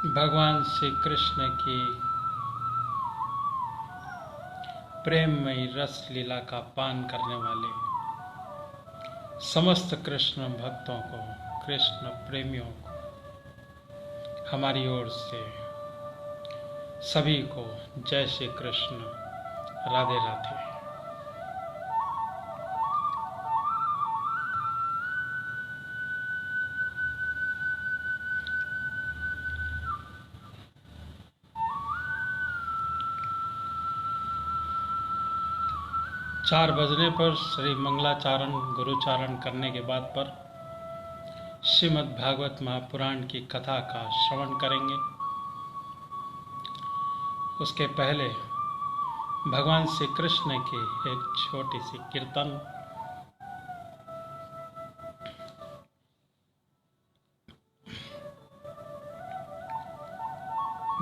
भगवान श्री कृष्ण की प्रेममयी रस लीला का पान करने वाले समस्त कृष्ण भक्तों को, कृष्ण प्रेमियों को हमारी ओर से सभी को जय श्री कृष्ण, राधे राधे। 4 बजने पर श्री मंगलाचारण गुरुचारण करने के बाद पर श्रीमद् भागवत महापुराण की कथा का श्रवण करेंगे। उसके पहले भगवान श्री कृष्ण की एक छोटी सी कीर्तन।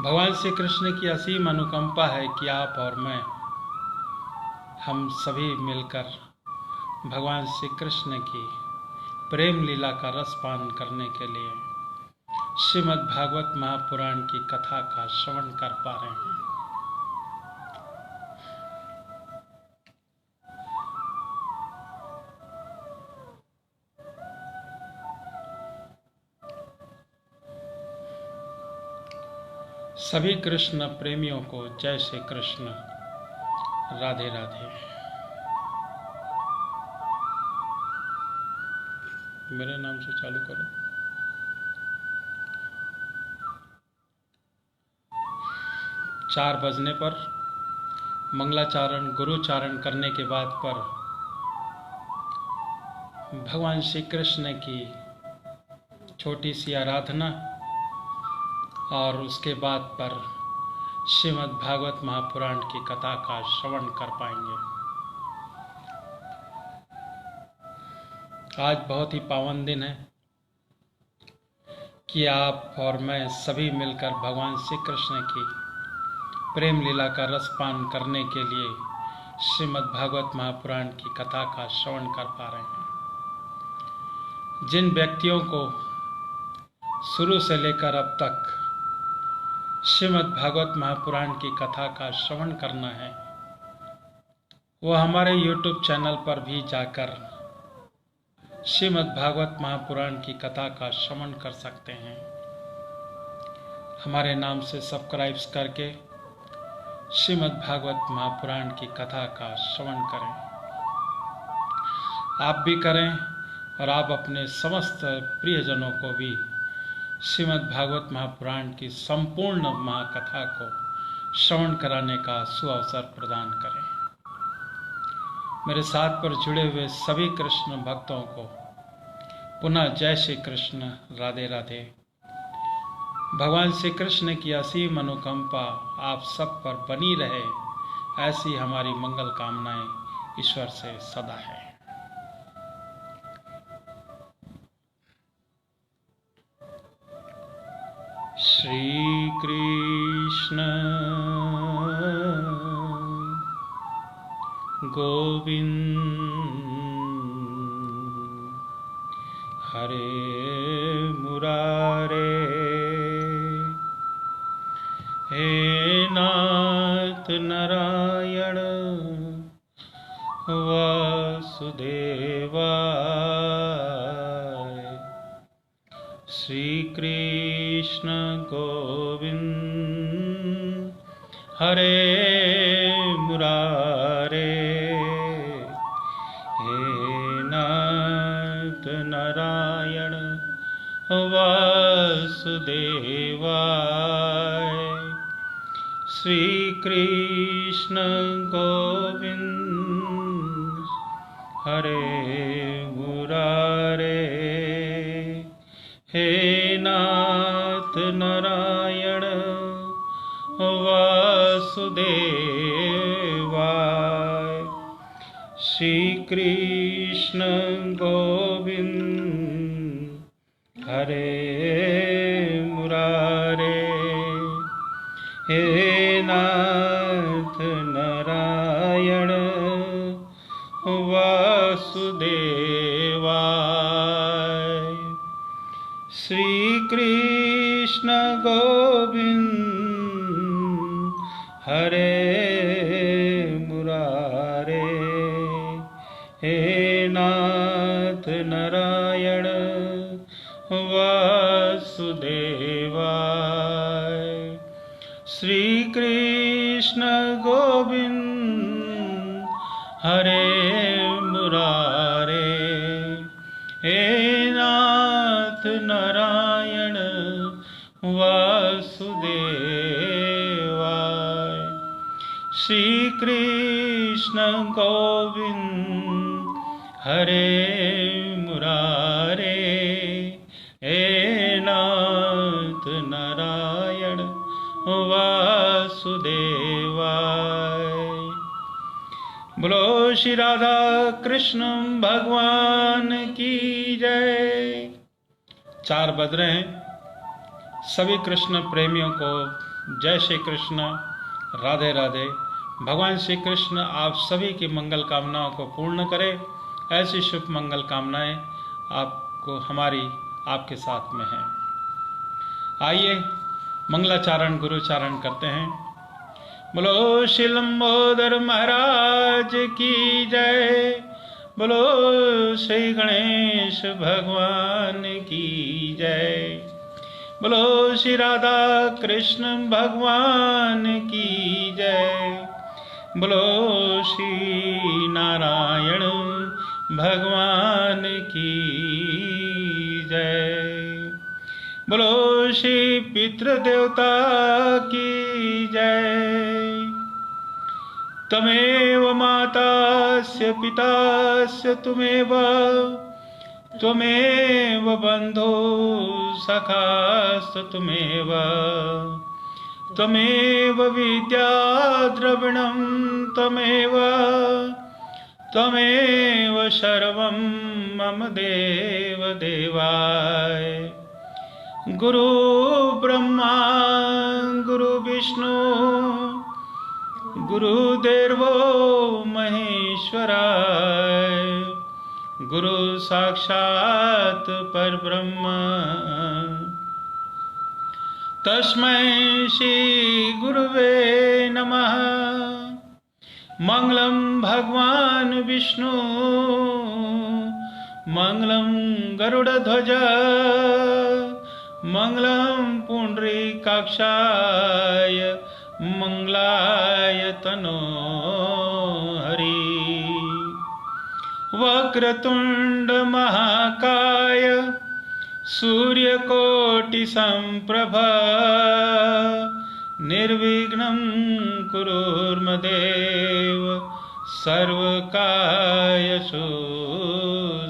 भगवान श्री कृष्ण की असीम अनुकंपा है कि आप और मैं, हम सभी मिलकर भगवान श्री कृष्ण की प्रेम लीला का रसपान करने के लिए श्रीमद् भागवत महापुराण की कथा का श्रवण कर पा रहे हैं। सभी कृष्ण प्रेमियों को जय श्री कृष्ण, राधे राधे। मेरे नाम से चालू करो। 4 बजने पर मंगलाचारण गुरुचारण करने के बाद पर भगवान श्री कृष्ण की छोटी सी आराधना और उसके बाद पर श्रीमद् भागवत महापुराण की कथा का श्रवण कर पाएंगे। आज बहुत ही पावन दिन है कि आप और मैं सभी मिलकर भगवान श्री कृष्ण की प्रेम लीला का रसपान करने के लिए श्रीमद् भागवत महापुराण की कथा का श्रवण कर पा रहे हैं। जिन व्यक्तियों को शुरू से लेकर अब तक श्रीमद् भागवत महापुराण की कथा का श्रवण करना है, वो हमारे YouTube चैनल पर भी जाकर श्रीमद् भागवत महापुराण की कथा का श्रवण कर सकते हैं। हमारे नाम से सब्सक्राइब करके श्रीमद् भागवत महापुराण की कथा का श्रवण करें। आप भी करें और आप अपने समस्त प्रियजनों को भी श्रीमद् भागवत महापुराण की संपूर्ण महाकथा को श्रवण कराने का सुअवसर प्रदान करें। मेरे साथ पर जुड़े हुए सभी कृष्ण भक्तों को पुनः जय श्री कृष्ण, राधे राधे। भगवान श्री कृष्ण की असीम अनुकंपा आप सब पर बनी रहे, ऐसी हमारी मंगल कामनाएं ईश्वर से सदा है। श्री कृष्ण गोविंद हरे मुरारे, हे नाथ नारायण वासुदेवाय। श्री कृष्ण गोविंद हरे मुरारे, हे नाथ नारायण वासुदेवाय। श्री कृष्ण गोविंद हरे मुरारे, हे नाथ नारायण वासुदेवाय। श्री कृष्ण गोविंद हरे मुरारे, हे नाथ नारायण वासुदेवाय। श्री कृष्ण कृष्ण गोविंद हरे मुरारे, हे नाथ नारायण वासुदेवाय। श्री कृष्ण गोविंद हरे मुरारे, हे नाथ नारायण वासुदेवाय। श्री कृष्ण गोविंद हरे मुरारे, हे नाथ नारायण वासुदेवाय। बोलो श्री राधा कृष्ण भगवान की जय। 4 बज रहे हैं। सभी कृष्ण प्रेमियों को जय श्री कृष्ण, राधे राधे। भगवान श्री कृष्ण आप सभी की मंगल कामनाओं को पूर्ण करें। ऐसी शुभ मंगल कामनाएं आपको हमारी आपके साथ में हैं। आइए मंगलाचारण गुरुचारण करते हैं। बोलो श्री लंबोदर महाराज की जय। बोलो श्री गणेश भगवान की जय। बोलो श्री राधा कृष्ण भगवान की जय। बोलो श्री नारायण भगवान की जय। बोलो श्री पितृदेवता की जय। तमेव मातास्य पितास्य त्वमेव बन्धो सखास्त त्वमेव विद्या द्रविणं त्वमेव सर्वं मम देव देवाय। गुरु ब्रह्मा गुरु विष्णु गुरुदेवो महेश्वराय। गुरु साक्षात् परब्रह्म तस्मै श्री गुरुवे नमः। मंगलम भगवान विष्णु मंगलम गरुड़ध्वज मंगलम पुंडरीकाक्षाय मंगलाय तनो हरि। वक्रतुंड महाकाय सूर्यकोटि संप्रभा निर्विघ्नं कुरुर्मदेव सर्वकार्येषु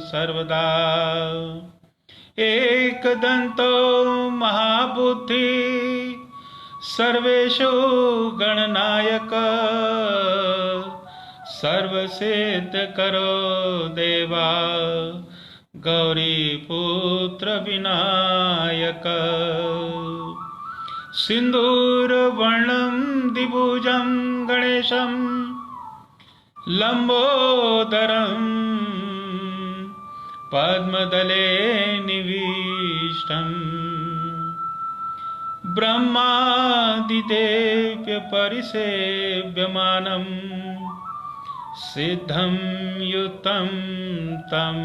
सर्वदा। एकदन्तो महाबुद्धि सर्वेषु गणनायक सर्वसिद्धकरो देवा गौरीपुत्र विनायक। सिन्दूरवर्णं द्विभुजं गणेशं लम्बोदरं पद्मदले निविष्टम्। ब्रह्मादिदेव्य परिसेव्यमानं सिद्धं युतं तं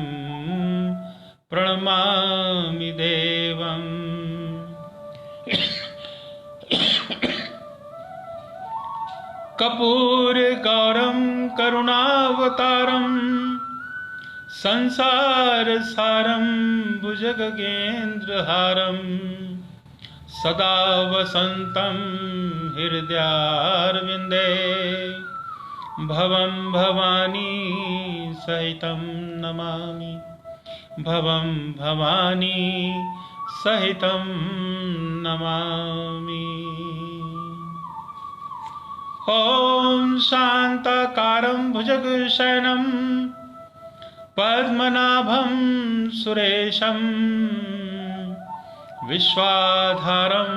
प्रणमामि देवम्। कर्पूरगौरं करुणावतारं संसारसारं भुजगगेन्द्रहारं सदा वसन्तं हृदयारविन्दे भवं भवानी सहितं नमामि। भवं भवानी सहितं नमामि। ॐ शान्ताकारं भुजगशयनं पद्मनाभं सुरेशं विश्वाधारं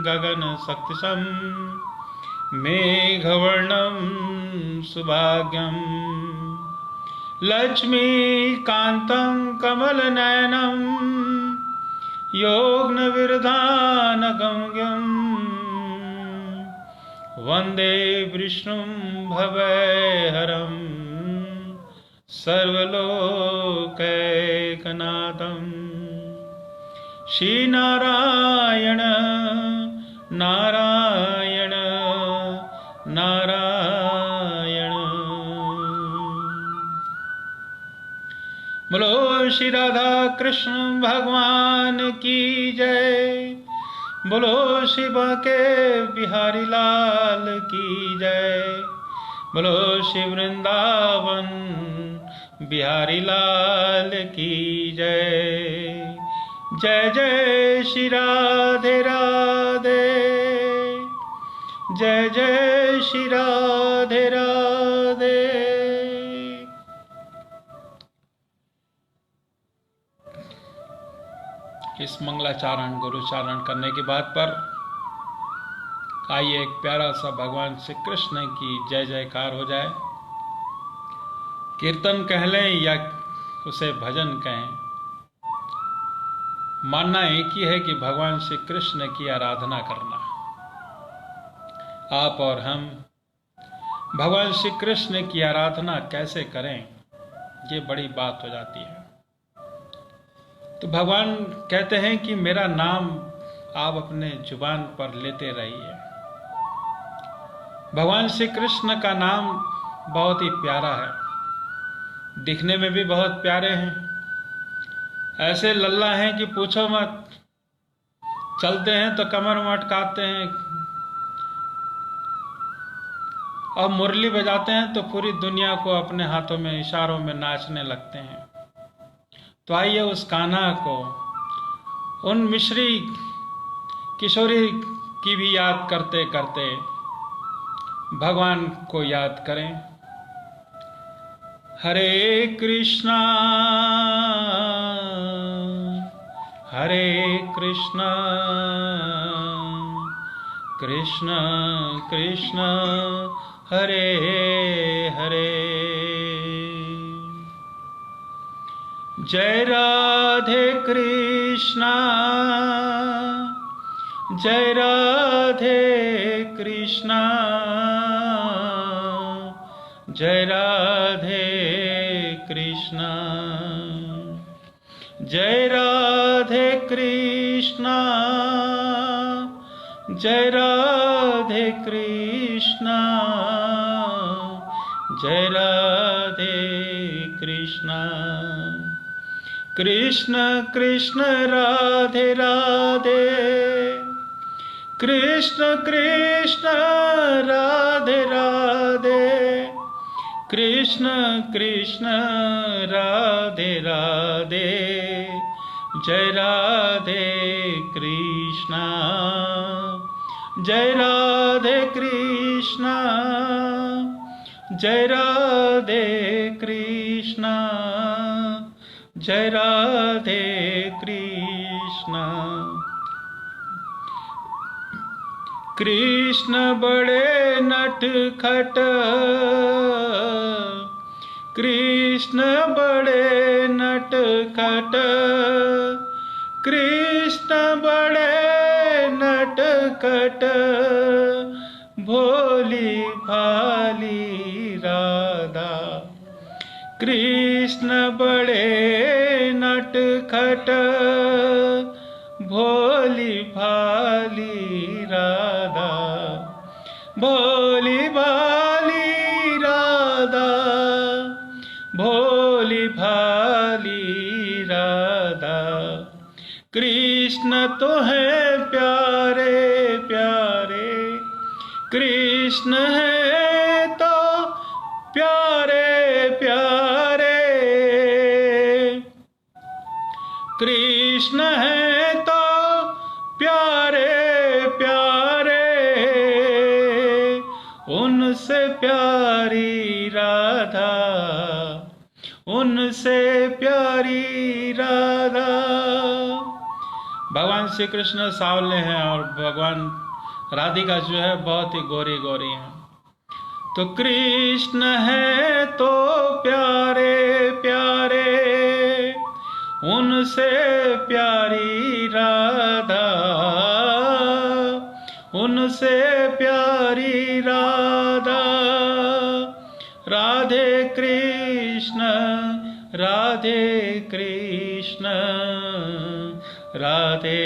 गगनसदृशं मेघवर्णं सुभाग्यं लक्ष्मीकान्तं कमलनयनं योगनविरधानगम्यं वन्दे विष्णुं भवैहरं सर्वलोकैकनाथम्। श्रीनारायण नारायण नारायण। बोलो श्री राधा कृष्ण भगवान की जय। बोलो शिव के बिहारी लाल की जय। बोलो श्री वृंदावन बिहारी लाल की जय। जय जय श्री राधे राधे। जय जय श्री राधे राधे। इस मंगलाचारण गुरुचारण करने के बाद पर आइए एक प्यारा सा भगवान श्री कृष्ण की जय जयकार हो जाए। कीर्तन कह लें या उसे भजन कहें, मानना एक ही है कि भगवान श्री कृष्ण की आराधना करना। आप और हम भगवान श्री कृष्ण की आराधना कैसे करें, ये बड़ी बात हो जाती है। तो भगवान कहते हैं कि मेरा नाम आप अपने जुबान पर लेते रहिए। भगवान श्री कृष्ण का नाम बहुत ही प्यारा है, दिखने में भी बहुत प्यारे हैं। ऐसे लल्ला हैं कि पूछो मत। चलते हैं तो कमर मटकाते हैं और मुरली बजाते हैं तो पूरी दुनिया को अपने हाथों में इशारों में नाचने लगते हैं। तो आइए उस कान्हा को, उन मिश्री किशोरी की भी याद करते करते भगवान को याद करें। हरे कृष्णा कृष्ण कृष्ण हरे हरे। जय राधे कृष्णा जय राधे कृष्णा जय राधे कृष्णा जय राधे कृष्णा जय राधे कृष्णा जय राधे कृष्णा। कृष्ण कृष्ण राधे राधे कृष्ण कृष्ण राधे राधे कृष्ण कृष्ण राधे राधे जय राधे कृष्णा जय राधे कृष्णा जय राधे कृष्णा जय राधे कृष्णा। कृष्ण बड़े नटखट कृष्ण बड़े नटखट कृष्ण बड़े नटखट भोली भाली राधा। कृष्ण बड़े नटखट भोली भाली राधा भोली भाली राधा भोली भाली राधा। कृष्ण तो है प्यारे प्यारे कृष्ण है तो प्यारे प्यारे कृष्ण है तो प्यारे प्यारे उनसे प्यारी राधा उनसे प्यारी राधा। भगवान श्री कृष्ण सांवले हैं और भगवान राधिका जो है बहुत ही गोरी गोरी है। तो कृष्ण है तो प्यारे प्यारे उनसे प्यारी राधा उनसे प्यारी राधा। राधे कृष्ण राधे कृष्ण राधे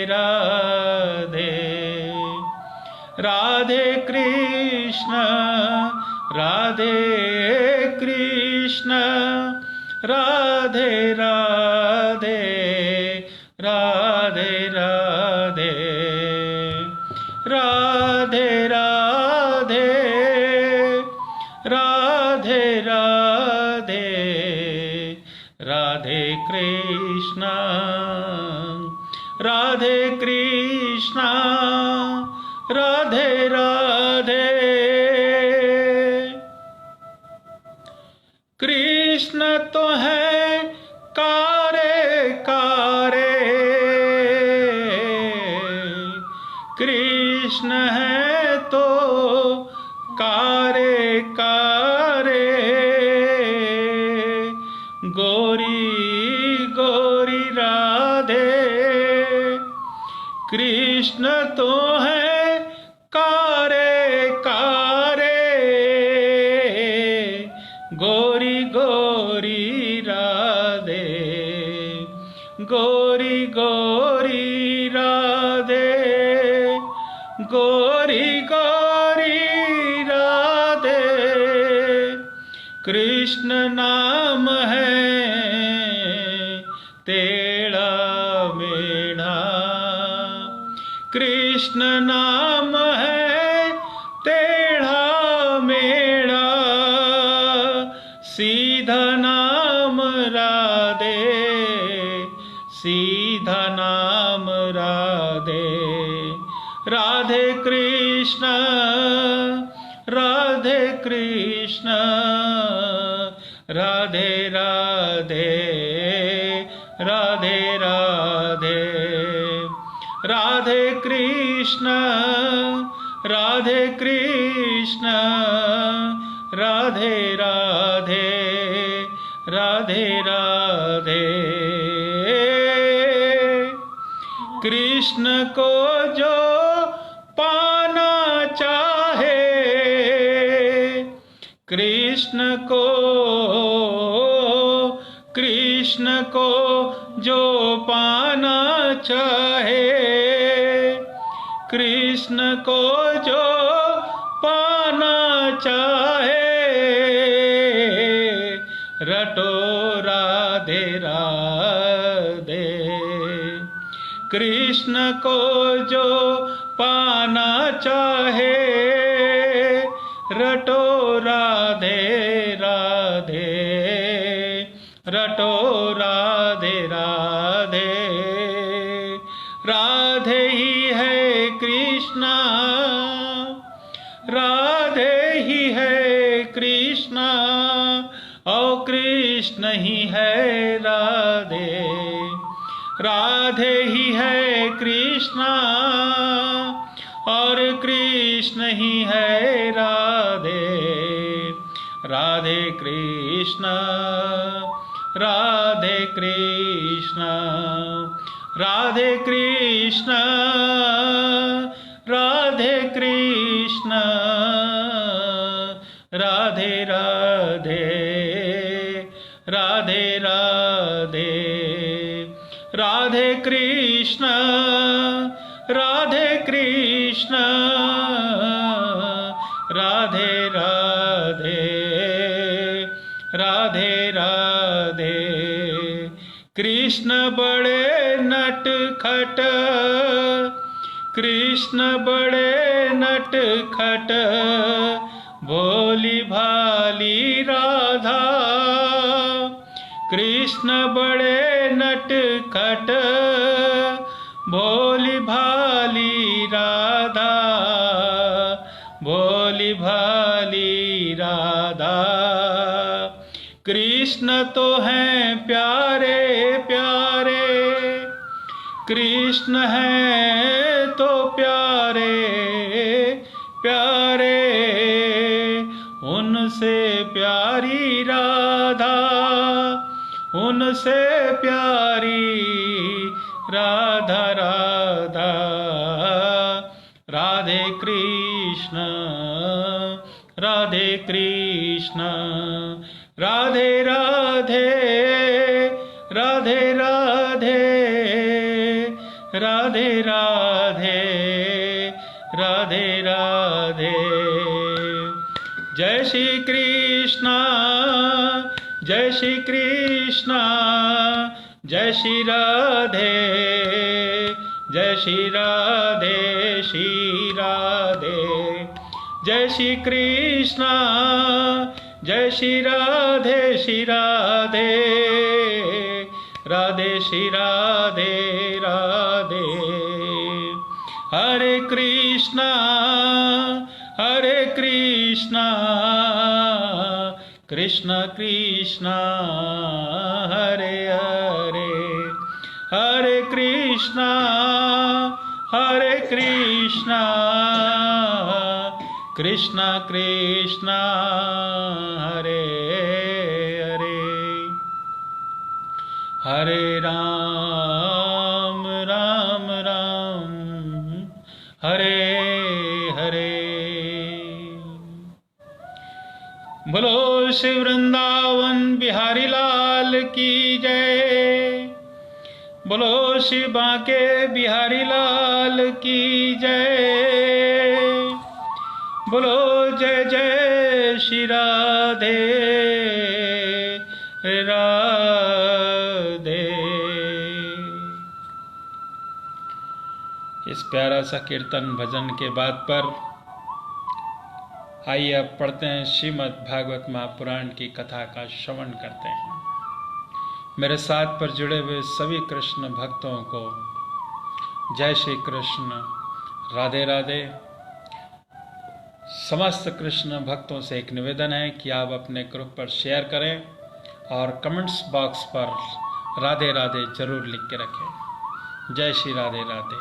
राधे। राधे कृष्ण राधे कृष्ण राधे राधे राधे राधे। राधे राधे राधे राधे। राधे कृष्ण राधे कृष्ण राधे राधे। कृष्ण तो है कारे कारे, कृष्ण है तो कारे कारे। गोरी गोरी राधे, कृष्ण तो है कारे कारे। गोरी गोरी राधे, गोरी गोरी राधे, गोरी गोरी राधे। कृष्ण नाम है तेरा मेढ़ा, कृष्ण नाम है टेढ़ा मेढ़ा। सीधा नाम राधे, सीधा नाम राधे। राधे कृष्ण राधे कृष्ण राधे राधे राधे राधे। राधे कृष्ण राधे कृष्ण राधे राधे राधे राधे। कृष्ण को जो पाना चाहे, कृष्ण को जो पाना चाहे, कृष्ण को जो पाना चाहे। रटो राधे राधे, कृष्ण को जो पाना चाहे। रटो राधे राधे, रटो राधे राधे। राधे ही है कृष्णा, राधे ही है कृष्णा, और कृष्ण ही है राधे। राधे ही है कृष्णा और कृष्ण ही है राधे। राधे कृष्ण राधे कृष्ण राधे कृष्ण राधे कृष्ण राधे राधे राधे राधे। राधे कृष्ण राधे कृष्ण राधे राधे राधे राधे। कृष्ण बड़े नटखट, कृष्ण बड़े नटखट, भोली भाली राधा। कृष्ण बड़े नटखट, भोली भाली राधा, भोली भाली राधा। कृष्ण तो हैं प्यारे प्यारे, कृष्ण है तो प्यारे प्यारे। उनसे प्यारी राधा, उनसे प्यारी राधा राधा। राधे कृष्ण राधे कृष्ण राधे राधे राधे राधे राधे राधे राधे राधे। जय श्री कृष्ण जय श्री कृष्ण जय श्री राधे जय श्री राधे श्री राधे। जय श्री कृष्ण जय श्री राधे राधे श्री राधे राधे। हरे कृष्णा कृष्ण कृष्ण हरे हरे हरे कृष्णा कृष्ण कृष्ण हरे हरे हरे राम राम राम हरे हरे। बोलो श्री वृंदावन बिहारी लाल की जय। बोलो श्री बांके बिहारी लाल की जय। बोलो जय जय श्री राधे राधे। इस प्यारा सा कीर्तन भजन के बाद पर आइए अब पढ़ते हैं श्रीमद् भागवत महापुराण की कथा का श्रवण करते हैं। मेरे साथ पर जुड़े हुए सभी कृष्ण भक्तों को जय श्री कृष्ण राधे राधे। समस्त कृष्ण भक्तों से एक निवेदन है कि आप अपने ग्रुप पर शेयर करें और कमेंट्स बॉक्स पर राधे राधे जरूर लिख के रखें। जय श्री राधे राधे।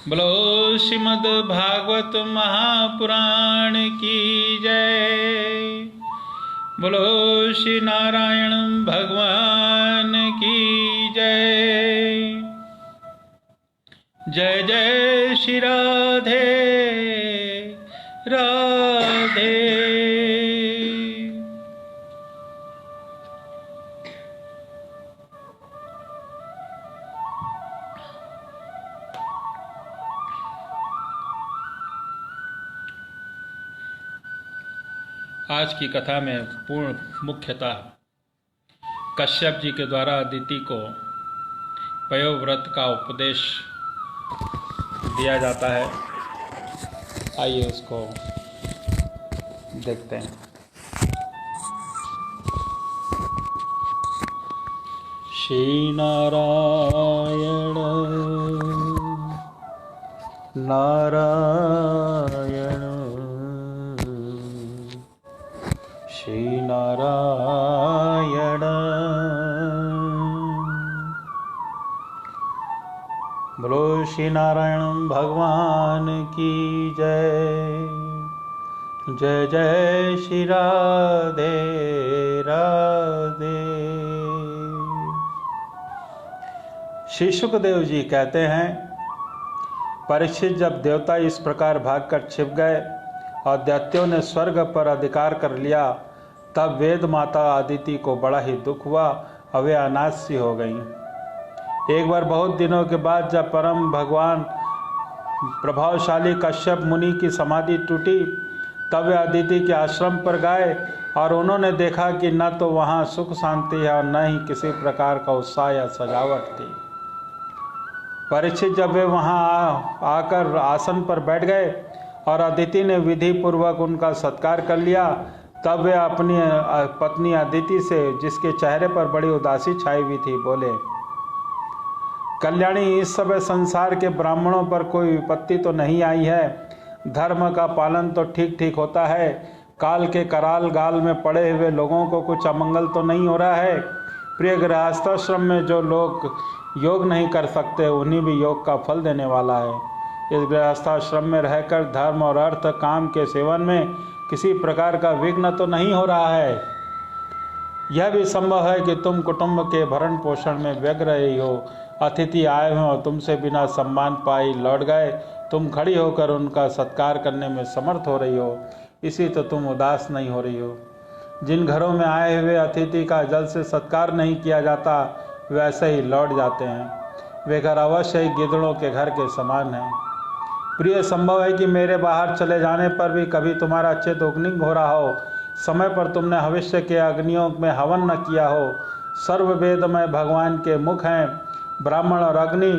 बोलो श्रीमद् भागवत महापुराण की जय। बोलो श्री नारायण भगवान की जय। जय जय श्री राधे राधे। आज की कथा में पूर्ण मुख्यतः कश्यप जी के द्वारा अदिति को पयोव्रत का उपदेश दिया जाता है। आइए उसको देखते हैं। श्री नारायण नारायण श्री नारायण। बोलो श्री नारायण भगवान की जय। जय जय श्री राधे राधे। श्री सुखदेव जी कहते हैं, परीक्षित जब देवता इस प्रकार भागकर छिप गए और दैत्यों ने स्वर्ग पर अधिकार कर लिया, तब वेद माता अदिति को बड़ा ही दुख हुआ और वे अनाथ सी हो गईं। एक बार बहुत दिनों के बाद जब परम भगवान प्रभावशाली कश्यप मुनि की समाधि टूटी, तब वे अदिति के आश्रम पर गए और उन्होंने देखा कि न तो वहाँ सुख शांति है और न ही किसी प्रकार का उत्साह या सजावट थी। परीक्षित जब वे वहाँ आकर आसन पर बैठ गए और अदिति ने विधि पूर्वक उनका सत्कार कर लिया, तब वे अपनी पत्नी अदिति से, जिसके चेहरे पर बड़ी उदासी छाई हुई थी, बोले, कल्याणी, इस समय संसार के ब्राह्मणों पर कोई विपत्ति तो नहीं आई है। धर्म का पालन तो ठीक ठीक होता है। काल के कराल गाल में पड़े हुए लोगों को कुछ अमंगल तो नहीं हो रहा है। प्रिय गृहस्थाश्रम में जो लोग योग नहीं कर सकते, उन्हीं भी योग का फल देने वाला है। इस गृहस्थाश्रम में रहकर धर्म और अर्थ काम के सेवन में किसी प्रकार का विघ्न तो नहीं हो रहा है। यह भी संभव है कि तुम कुटुंब के भरण पोषण में व्यग्र रही हो, अतिथि आए हों और तुमसे बिना सम्मान पाई लौट गए, तुम खड़ी होकर उनका सत्कार करने में समर्थ हो रही हो, इसी तो तुम उदास नहीं हो रही हो। जिन घरों में आए हुए अतिथि का जल से सत्कार नहीं किया जाता वैसे ही लौट जाते हैं। वे घर अवश्य ही गिदड़ों के घर के समान हैं। प्रिय, संभव है कि मेरे बाहर चले जाने पर भी कभी तुम्हारा चित्त उग्निंग हो रहा हो, समय पर तुमने भविष्य के अग्नियों में हवन न किया हो। सर्ववेदमय भगवान के मुख हैं ब्राह्मण और अग्नि।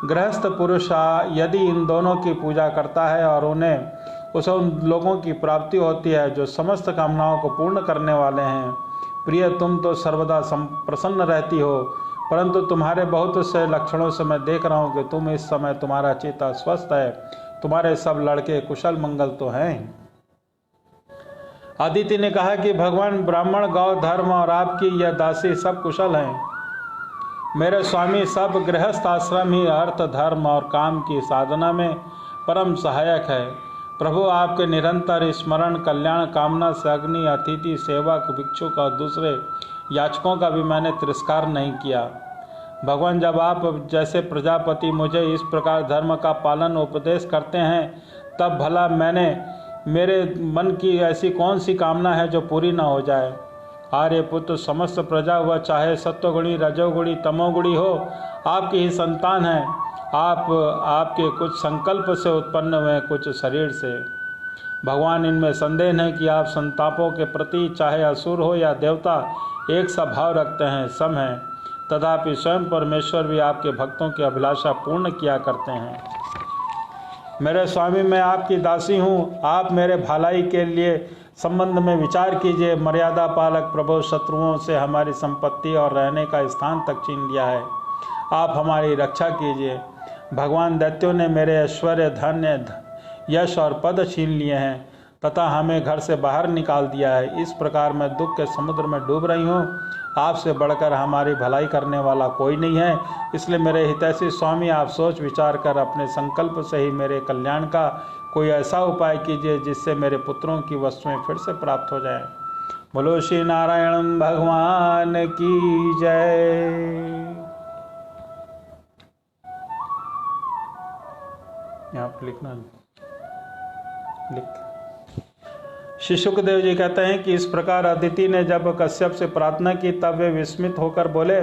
गृहस्थ पुरुष यदि इन दोनों की पूजा करता है और उसे उन लोगों की प्राप्ति होती है जो समस्त कामनाओं को पूर्ण करने वाले हैं। प्रिय, तुम तो सर्वदा प्रसन्न रहती हो, परंतु तुम्हारे बहुत से लक्षणों से मैं देख रहा हूँ कि तुम इस समय तुम्हारा चित्त अस्वस्थ है। तुम्हारे सब लड़के कुशल मंगल तो हैं। अदिति ने कहा कि भगवान, ब्राह्मण, गौ धर्म और आपकी यह दासी सब कुशल हैं। मेरे स्वामी सब गृहस्थ आश्रम ही अर्थ धर्म और काम की साधना में परम सहायक है। प्रभु, आपके निरंतर स्मरण कल्याण कामना से अग्नि, अतिथि, सेवक, भिक्षुक और दूसरे याचकों का भी मैंने तिरस्कार नहीं किया। भगवान, जब आप जैसे प्रजापति मुझे इस प्रकार धर्म का पालन उपदेश करते हैं, तब भला मेरे मन की ऐसी कौन सी कामना है जो पूरी न हो जाए। आर्यपुत्र, समस्त प्रजा वह चाहे सत्वगुणी, रजोगुणी, तमोगुणी हो, आपकी ही संतान है। आपके कुछ संकल्प से उत्पन्न हुए, कुछ शरीर से। भगवान, इनमें संदेह नहीं कि आप संतापों के प्रति चाहे असुर हो या देवता एक सा भाव रखते हैं, सम हैं। तथापि स्वयं परमेश्वर भी आपके भक्तों की अभिलाषा पूर्ण किया करते हैं। मेरे स्वामी, मैं आपकी दासी हूँ। आप मेरे भलाई के लिए संबंध में विचार कीजिए। मर्यादा पालक प्रभु शत्रुओं से हमारी संपत्ति और रहने का स्थान तक छीन लिया है। आप हमारी रक्षा कीजिए। भगवान, दैत्यों ने मेरे ऐश्वर्य, धन, यश और पद छीन लिए हैं तथा हमें घर से बाहर निकाल दिया है। इस प्रकार मैं दुख के समुद्र में डूब रही हूँ। आपसे बढ़कर हमारी भलाई करने वाला कोई नहीं है। इसलिए मेरे हितैषी स्वामी, आप सोच विचार कर अपने संकल्प से ही मेरे कल्याण का कोई ऐसा उपाय कीजिए जिससे मेरे पुत्रों की वस्तुएं फिर से प्राप्त हो जाएं। बोलो श्री नारायण भगवान की जय। यहाँ पर लिखना लिख। श्री सुखदेव जी कहते हैं कि इस प्रकार अदिति ने जब कश्यप से प्रार्थना की तब वे विस्मित होकर बोले,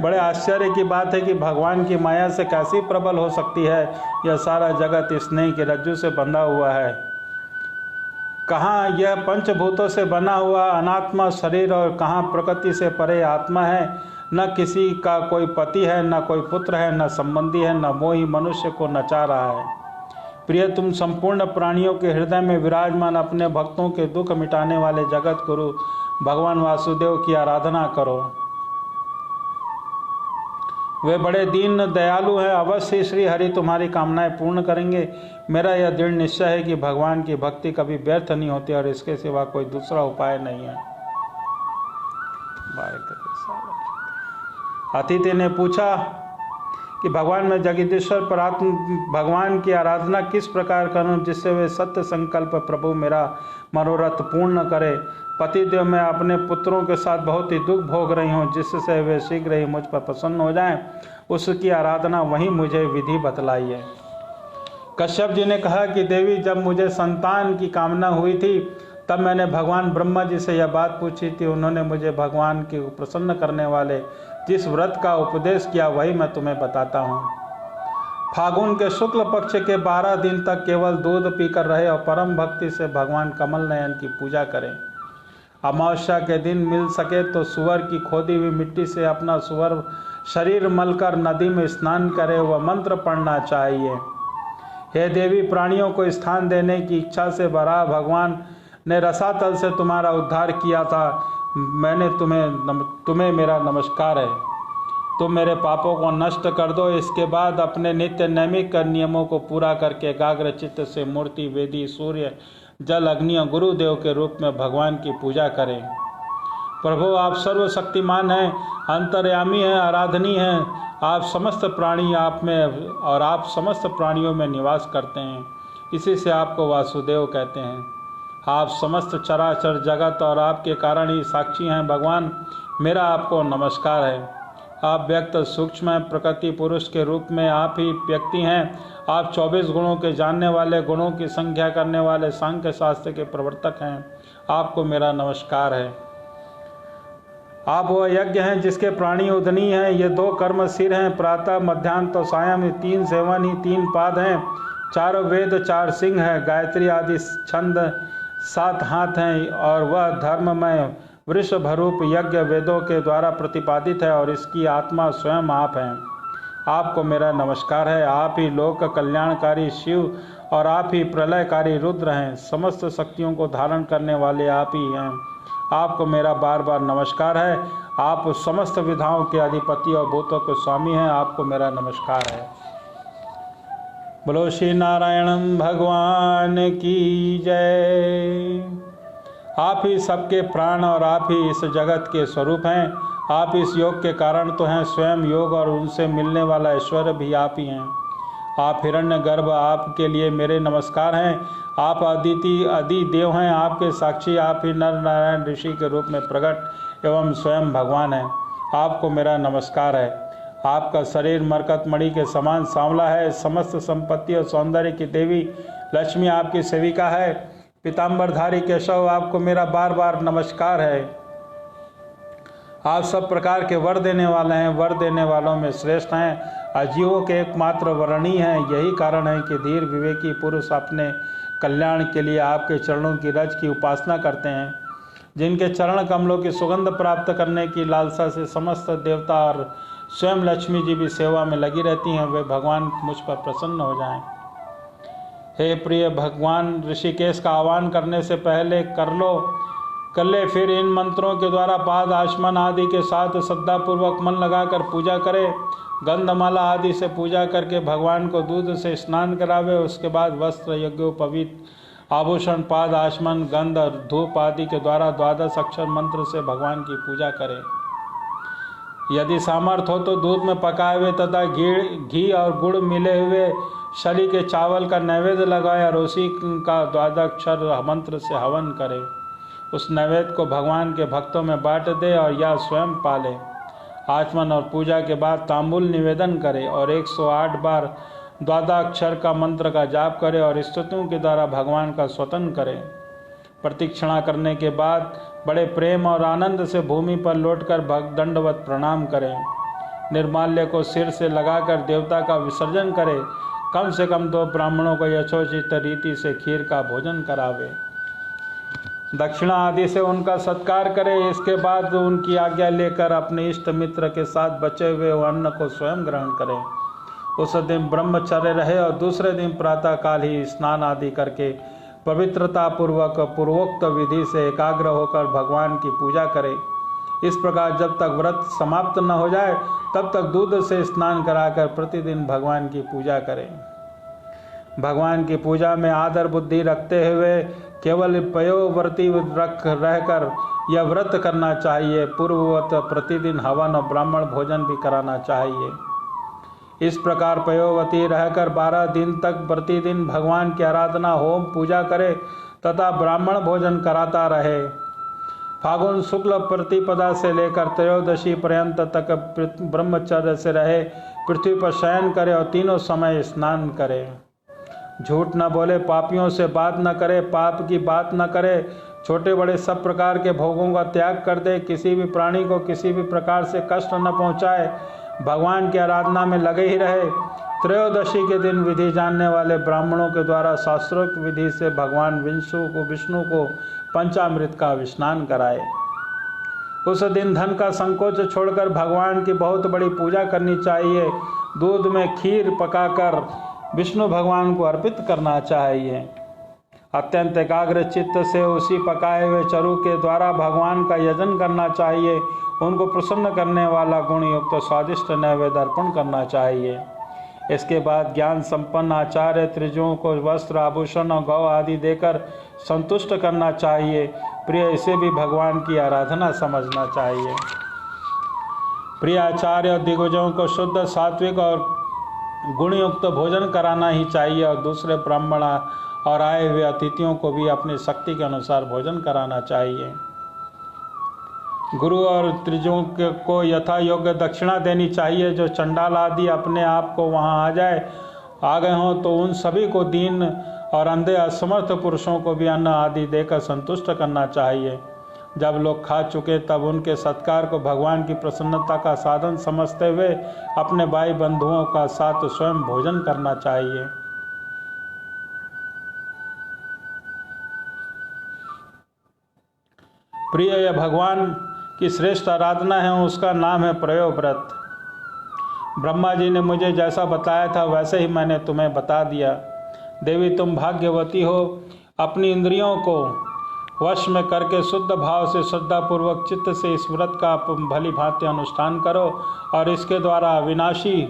बड़े आश्चर्य की बात है कि भगवान की माया से कैसी प्रबल हो सकती है। यह सारा जगत स्नेह की रज्जु से बंधा हुआ है। कहाँ यह पंचभूतों से बना हुआ अनात्मा शरीर और कहाँ प्रकृति से परे आत्मा है। न किसी का कोई पति है, न कोई पुत्र है, न संबंधी है, न मोही मनुष्य को नचा रहा है। प्रिय, तुम संपूर्ण प्राणियों के हृदय में विराजमान अपने भक्तों के दुख मिटाने वाले जगत गुरु भगवान वासुदेव की आराधना करो। वे बड़े दीन दयालु हैं। अवश्य श्री हरि तुम्हारी कामनाएं पूर्ण करेंगे। मेरा यह दृढ़ निश्चय है कि भगवान की भक्ति कभी व्यर्थ नहीं होती और इसके सिवा कोई दूसरा उपाय नहीं है। अतिथि ने पूछा कि भगवान, मैं जगदीश्वर भगवान की आराधना किस प्रकार करूं जिससे वे सत्य संकल्प प्रभु मेरा मनोरथ पूर्ण करे। पतिदेव, मैं अपने पुत्रों के साथ बहुत ही दुख भोग रही हूं, जिससे वे शीघ्र ही मुझ पर प्रसन्न हो जाएं। उसकी आराधना वहीं मुझे विधि बतलाई है। कश्यप जी ने कहा कि देवी, जब मुझे संतान की कामना हुई थी तब मैंने भगवान ब्रह्मा जी से यह बात पूछी थी। उन्होंने मुझे भगवान के प्रसन्न करने वाले जिस व्रत का उपदेश किया वही मैं तुम्हें बताता हूँ। फागुन के शुक्ल पक्ष के 12 दिन तक केवल दूध पीकर रहे और परम भक्ति से भगवान कमल नयन की पूजा करें। अमावस्या के दिन मिल सके तो सुअर की खोदी हुई मिट्टी से अपना सुअर शरीर मलकर नदी में स्नान करे व मंत्र पढ़ना चाहिए। हे देवी, प्राणियों को स्थान देने की इच्छा से वराह भगवान ने रसातल से तुम्हारा उद्धार किया था। मैंने तुम्हें मेरा नमस्कार है। तुम मेरे पापों को नष्ट कर दो। इसके बाद अपने नित्य नैमिक नियमों को पूरा करके एकाग्र चित्त से मूर्ति, वेदी, सूर्य, जल, अग्नि और गुरुदेव के रूप में भगवान की पूजा करें। प्रभु, आप सर्वशक्तिमान हैं, अंतर्यामी हैं, आराधनीय हैं। आप समस्त प्राणी आप में और आप समस्त प्राणियों में निवास करते हैं। इसी से आपको वासुदेव कहते हैं। आप समस्त चराचर जगत और आपके कारण ही साक्षी हैं। भगवान, मेरा आपको नमस्कार है। आप व्यक्त सूक्ष्म हैं, प्रकृति पुरुष के रूप में आप ही व्यक्ति हैं। आप 24 गुणों के जानने वाले, गुणों की संख्या करने वाले सांख्य शास्त्र के प्रवर्तक हैं। आपको मेरा नमस्कार है। आप वह यज्ञ हैं जिसके प्राणी उदनी हैं। ये 2 कर्म सिर हैं, प्रातः मध्याह्न तो सायं। 3 सेवन ही 3 पाद हैं। 4 वेद 4 सिंह हैं। गायत्री आदि छंद 7 हाथ हैं। और वह धर्ममय वृषभरूप यज्ञ वेदों के द्वारा प्रतिपादित है और इसकी आत्मा स्वयं आप हैं। आपको मेरा नमस्कार है। आप ही लोक कल्याणकारी शिव और आप ही प्रलयकारी रुद्र हैं। समस्त शक्तियों को धारण करने वाले आप ही हैं। आपको मेरा बार बार नमस्कार है। आप समस्त विधाओं के अधिपति और भूतों के स्वामी हैं। आपको मेरा नमस्कार है। बोलो श्री नारायण भगवान की जय। आप ही सबके प्राण और आप ही इस जगत के स्वरूप हैं। आप इस योग के कारण तो हैं। स्वयं योग और उनसे मिलने वाला ऐश्वर्य भी आप ही हैं। आप हिरण्य गर्भ, आपके लिए मेरे नमस्कार हैं। आप अदिति अधिदेव हैं। आपके साक्षी आप ही नर नारायण ऋषि के रूप में प्रकट एवं स्वयं भगवान हैं। आपको मेरा नमस्कार है। आपका शरीर मरकत मणि के समान सांवला है। समस्त संपत्ति और सौंदर्य की देवी लक्ष्मी आपकी सेविका है। पीताम्बरधारी केशव, आपको मेरा बार बार नमस्कार है। आप सब प्रकार के वर देने वाले हैं। वर देने वालों में श्रेष्ठ हैं। अजीवों के एकमात्र वरणी हैं। यही कारण है कि धीर विवेकी पुरुष अपने कल्याण के लिए आपके चरणों की रज की उपासना करते हैं। जिनके चरण कमलों की सुगंध प्राप्त करने की लालसा से समस्त देवता और स्वयं लक्ष्मी जी भी सेवा में लगी रहती हैं, वे भगवान मुझ पर प्रसन्न हो जाएं। हे प्रिय भगवान, ऋषिकेश का आह्वान करने से पहले कर ले, फिर इन मंत्रों के द्वारा पाद आचमन आदि के साथ श्रद्धापूर्वक मन लगाकर पूजा करे। गंधमाला आदि से पूजा करके भगवान को दूध से स्नान करावे। उसके बाद वस्त्र, यज्ञोपवीत, आभूषण, पाद आचमन, गंध और धूप आदि के द्वारा 12 अक्षर मंत्र से भगवान की पूजा करे। यदि सामर्थ्य हो तो दूध में पकाए हुए तथा घी और गुड़ मिले हुए शली के चावल का नैवेद्य लगाए और उसी का 12 अक्षर मंत्र से हवन करे। उस नैवेद्य को भगवान के भक्तों में बांट दे और या स्वयं पाले। आचमन और पूजा के बाद तांबूल निवेदन करे और 108 बार 12 अक्षर का मंत्र का जाप करे और स्तुतियों के द्वारा भगवान का स्तुति करे। प्रतीक्षणा करने के बाद बड़े प्रेम और आनंद से भूमि पर लौटकर दंडवत प्रणाम करें। निर्माल्य को सिर से लगाकर देवता का विसर्जन करें। कम से कम 2 ब्राह्मणों को यथोचित रीति से खीर का भोजन करावे। दक्षिणा आदि से उनका सत्कार करे। इसके बाद उनकी आज्ञा लेकर अपने इष्ट मित्र के साथ बचे हुए अन्न को स्वयं ग्रहण करें। उस दिन ब्रह्मचर्य रहे और दूसरे दिन प्रातःकाल ही स्नान आदि करके पवित्रता पूर्वक पूर्वोक्त विधि से एकाग्र होकर भगवान की पूजा करें। इस प्रकार जब तक व्रत समाप्त न हो जाए तब तक दूध से स्नान कराकर प्रतिदिन भगवान की पूजा करें। भगवान की पूजा में आदर बुद्धि रखते हुए केवल पयोव्रती रहकर यह व्रत करना चाहिए। पूर्ववत प्रतिदिन हवन और ब्राह्मण भोजन भी कराना चाहिए। इस प्रकार पयोवती रहकर 12 दिन तक प्रतिदिन भगवान की आराधना, होम, पूजा करे तथा ब्राह्मण भोजन कराता रहे। फागुन शुक्ल प्रतिपदा से लेकर त्रयोदशी पर्यंत तक ब्रह्मचर्य से रहे। पृथ्वी पर शयन करे और तीनों समय स्नान करे। झूठ न बोले, पापियों से बात न करे, पाप की बात न करे, छोटे बड़े सब प्रकार के भोगों का त्याग कर दे, किसी भी प्राणी को किसी भी प्रकार से कष्ट न पहुँचाए, भगवान की आराधना में लगे ही रहे। त्रयोदशी के दिन विधि जानने वाले ब्राह्मणों के द्वारा शास्त्रोक्त विधि से भगवान विष्णु को पंचामृत का स्नान कराए। उस दिन धन का संकोच छोड़कर भगवान की बहुत बड़ी पूजा करनी चाहिए। दूध में खीर पकाकर विष्णु भगवान को अर्पित करना चाहिए। अत्यंत एकाग्र चित्त से उसी पकाए हुए चरु के द्वारा भगवान का यजन करना चाहिए। उनको प्रसन्न करने वाला गुण युक्त स्वादिष्ट नैवेद्य अर्पण करना चाहिए। इसके बाद ज्ञान संपन्न आचार्य त्रिजुओं को वस्त्र, आभूषण और गौ आदि देकर संतुष्ट करना चाहिए। प्रिय, इसे भी भगवान की आराधना समझना चाहिए। प्रिय आचार्य और दिग्गजों को शुद्ध, सात्विक और गुणयुक्त भोजन कराना ही चाहिए और दूसरे ब्राह्मण और आए हुए अतिथियों को भी अपनी शक्ति के अनुसार भोजन कराना चाहिए। गुरु और त्रिजों को यथा योग्य दक्षिणा देनी चाहिए। जो चंडाल आदि अपने आप को वहाँ आ गए हों तो उन सभी को दीन और अंधे असमर्थ पुरुषों को भी अन्न आदि देकर संतुष्ट करना चाहिए। जब लोग खा चुके तब उनके सत्कार को भगवान की प्रसन्नता का साधन समझते हुए अपने भाई बंधुओं का साथ स्वयं भोजन करना चाहिए। प्रिय, यह भगवान की श्रेष्ठ आराधना है, उसका नाम है प्रयो व्रत। ब्रह्मा जी ने मुझे जैसा बताया था वैसे ही मैंने तुम्हें बता दिया। देवी, तुम भाग्यवती हो। अपनी इंद्रियों को वश में करके शुद्ध भाव से श्रद्धापूर्वक चित्त से इस व्रत का भली भांति अनुष्ठान करो और इसके द्वारा अविनाशी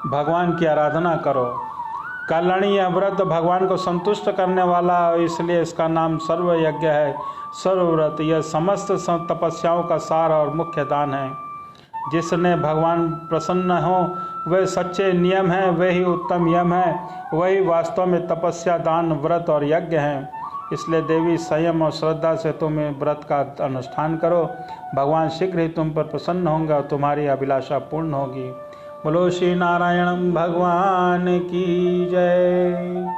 भगवान की आराधना करो। कल्याणी यह व्रत भगवान को संतुष्ट करने वाला है, इसलिए इसका नाम सर्व यज्ञ है। सर्वव्रत यह समस्त तपस्याओं का सार और मुख्य दान है। जिसने भगवान प्रसन्न हो वे सच्चे नियम हैं, वे ही उत्तम यम हैं, वही वास्तव में तपस्या, दान, व्रत और यज्ञ हैं। इसलिए देवी, संयम और श्रद्धा से तुम व्रत का अनुष्ठान करो। भगवान शीघ्र ही तुम पर प्रसन्न होंगे और तुम्हारी अभिलाषा पूर्ण होगी। बोलो श्री नारायण भगवान की जय।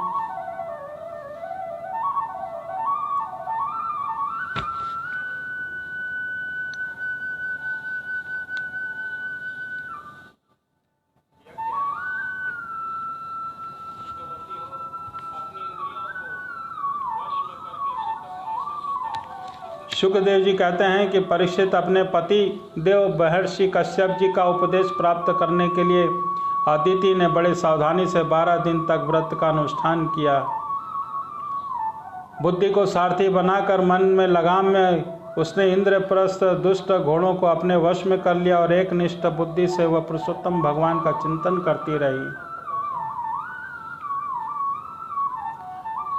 सुखदेव जी कहते हैं कि परीक्षित अपने पति देव महर्षि कश्यप जी का उपदेश प्राप्त करने के लिए अदिति ने बड़े सावधानी से 12 दिन तक व्रत का अनुष्ठान किया। बुद्धि को सारथी बनाकर मन में लगाम में उसने इंद्रप्रस्थ दुष्ट घोड़ों को अपने वश में कर लिया और एक निष्ठ बुद्धि से वह पुरुषोत्तम भगवान का चिंतन करती रही।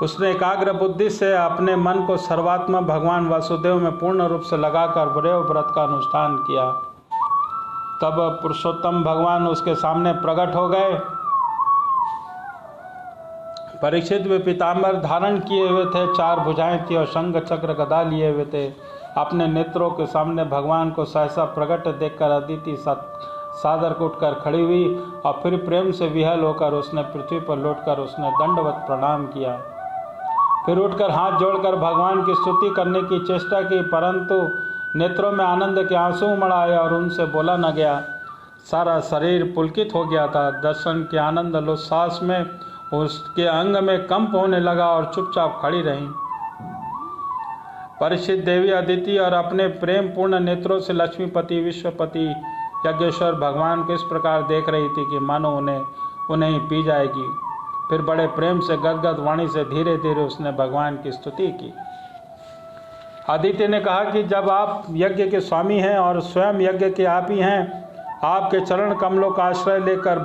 उसने एकाग्र बुद्धि से अपने मन को सर्वात्मा भगवान वासुदेव में पूर्ण रूप से लगाकर प्रयो व्रत का अनुष्ठान किया। तब पुरुषोत्तम भगवान उसके सामने प्रकट हो गए। परीक्षित वे पीताम्बर धारण किए हुए थे, 4 भुजाएं थी और शंख चक्र गदा लिए हुए थे। अपने नेत्रों के सामने भगवान को सहसा प्रकट देखकर अदिति सादर उठकर खड़ी हुई और फिर प्रेम से विहल होकर उसने पृथ्वी पर लौटकर उसने दंडवत प्रणाम किया। फिर उठकर हाथ जोड़कर भगवान की स्तुति करने की चेष्टा की, परंतु नेत्रों में आनंद के आंसू उमड़ आए और उनसे बोला न गया। सारा शरीर पुलकित हो गया था। दर्शन के आनंद उल्लास में उसके अंग में कंप होने लगा और चुपचाप खड़ी रहीं। परीक्षित देवी अदिति और अपने प्रेम पूर्ण नेत्रों से लक्ष्मीपति विश्वपति यज्ञेश्वर भगवान को इस प्रकार देख रही थी कि मानो उन्हें ही पी जाएगी। फिर बड़े प्रेम से गदगद वाणी से धीरे धीरे उसने भगवान की स्तुति की। अदिति ने कहा कि जब आप यज्ञ के स्वामी हैं और स्वयं यज्ञ के आप ही हैं, आपके चरण कमलों का आश्रय लेकर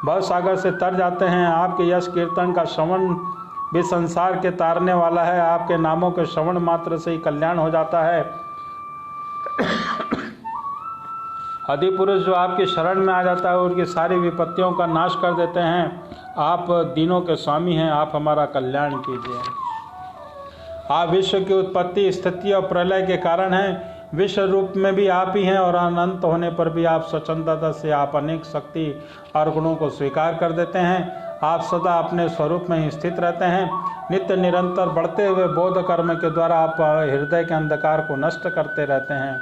भव सागर से तर जाते हैं। आपके यश कीर्तन का श्रवण भी संसार के तारने वाला है। आपके नामों के श्रवण मात्र से ही कल्याण हो जाता है। आदि पुरुष जो आपकी शरण में आ जाता है उनकी सारी विपत्तियों का नाश कर देते हैं। आप दीनों के स्वामी हैं, आप हमारा कल्याण कीजिए। आप विश्व की उत्पत्ति, स्थिति और प्रलय के कारण हैं। विश्व रूप में भी आप ही हैं और अनंत होने पर भी आप स्वच्छंदता से आप अनेक शक्ति और गुणों को स्वीकार कर देते हैं। आप सदा अपने स्वरूप में ही स्थित रहते हैं। नित्य निरंतर बढ़ते हुए बोध कर्म के द्वारा आप हृदय के अंधकार को नष्ट करते रहते हैं।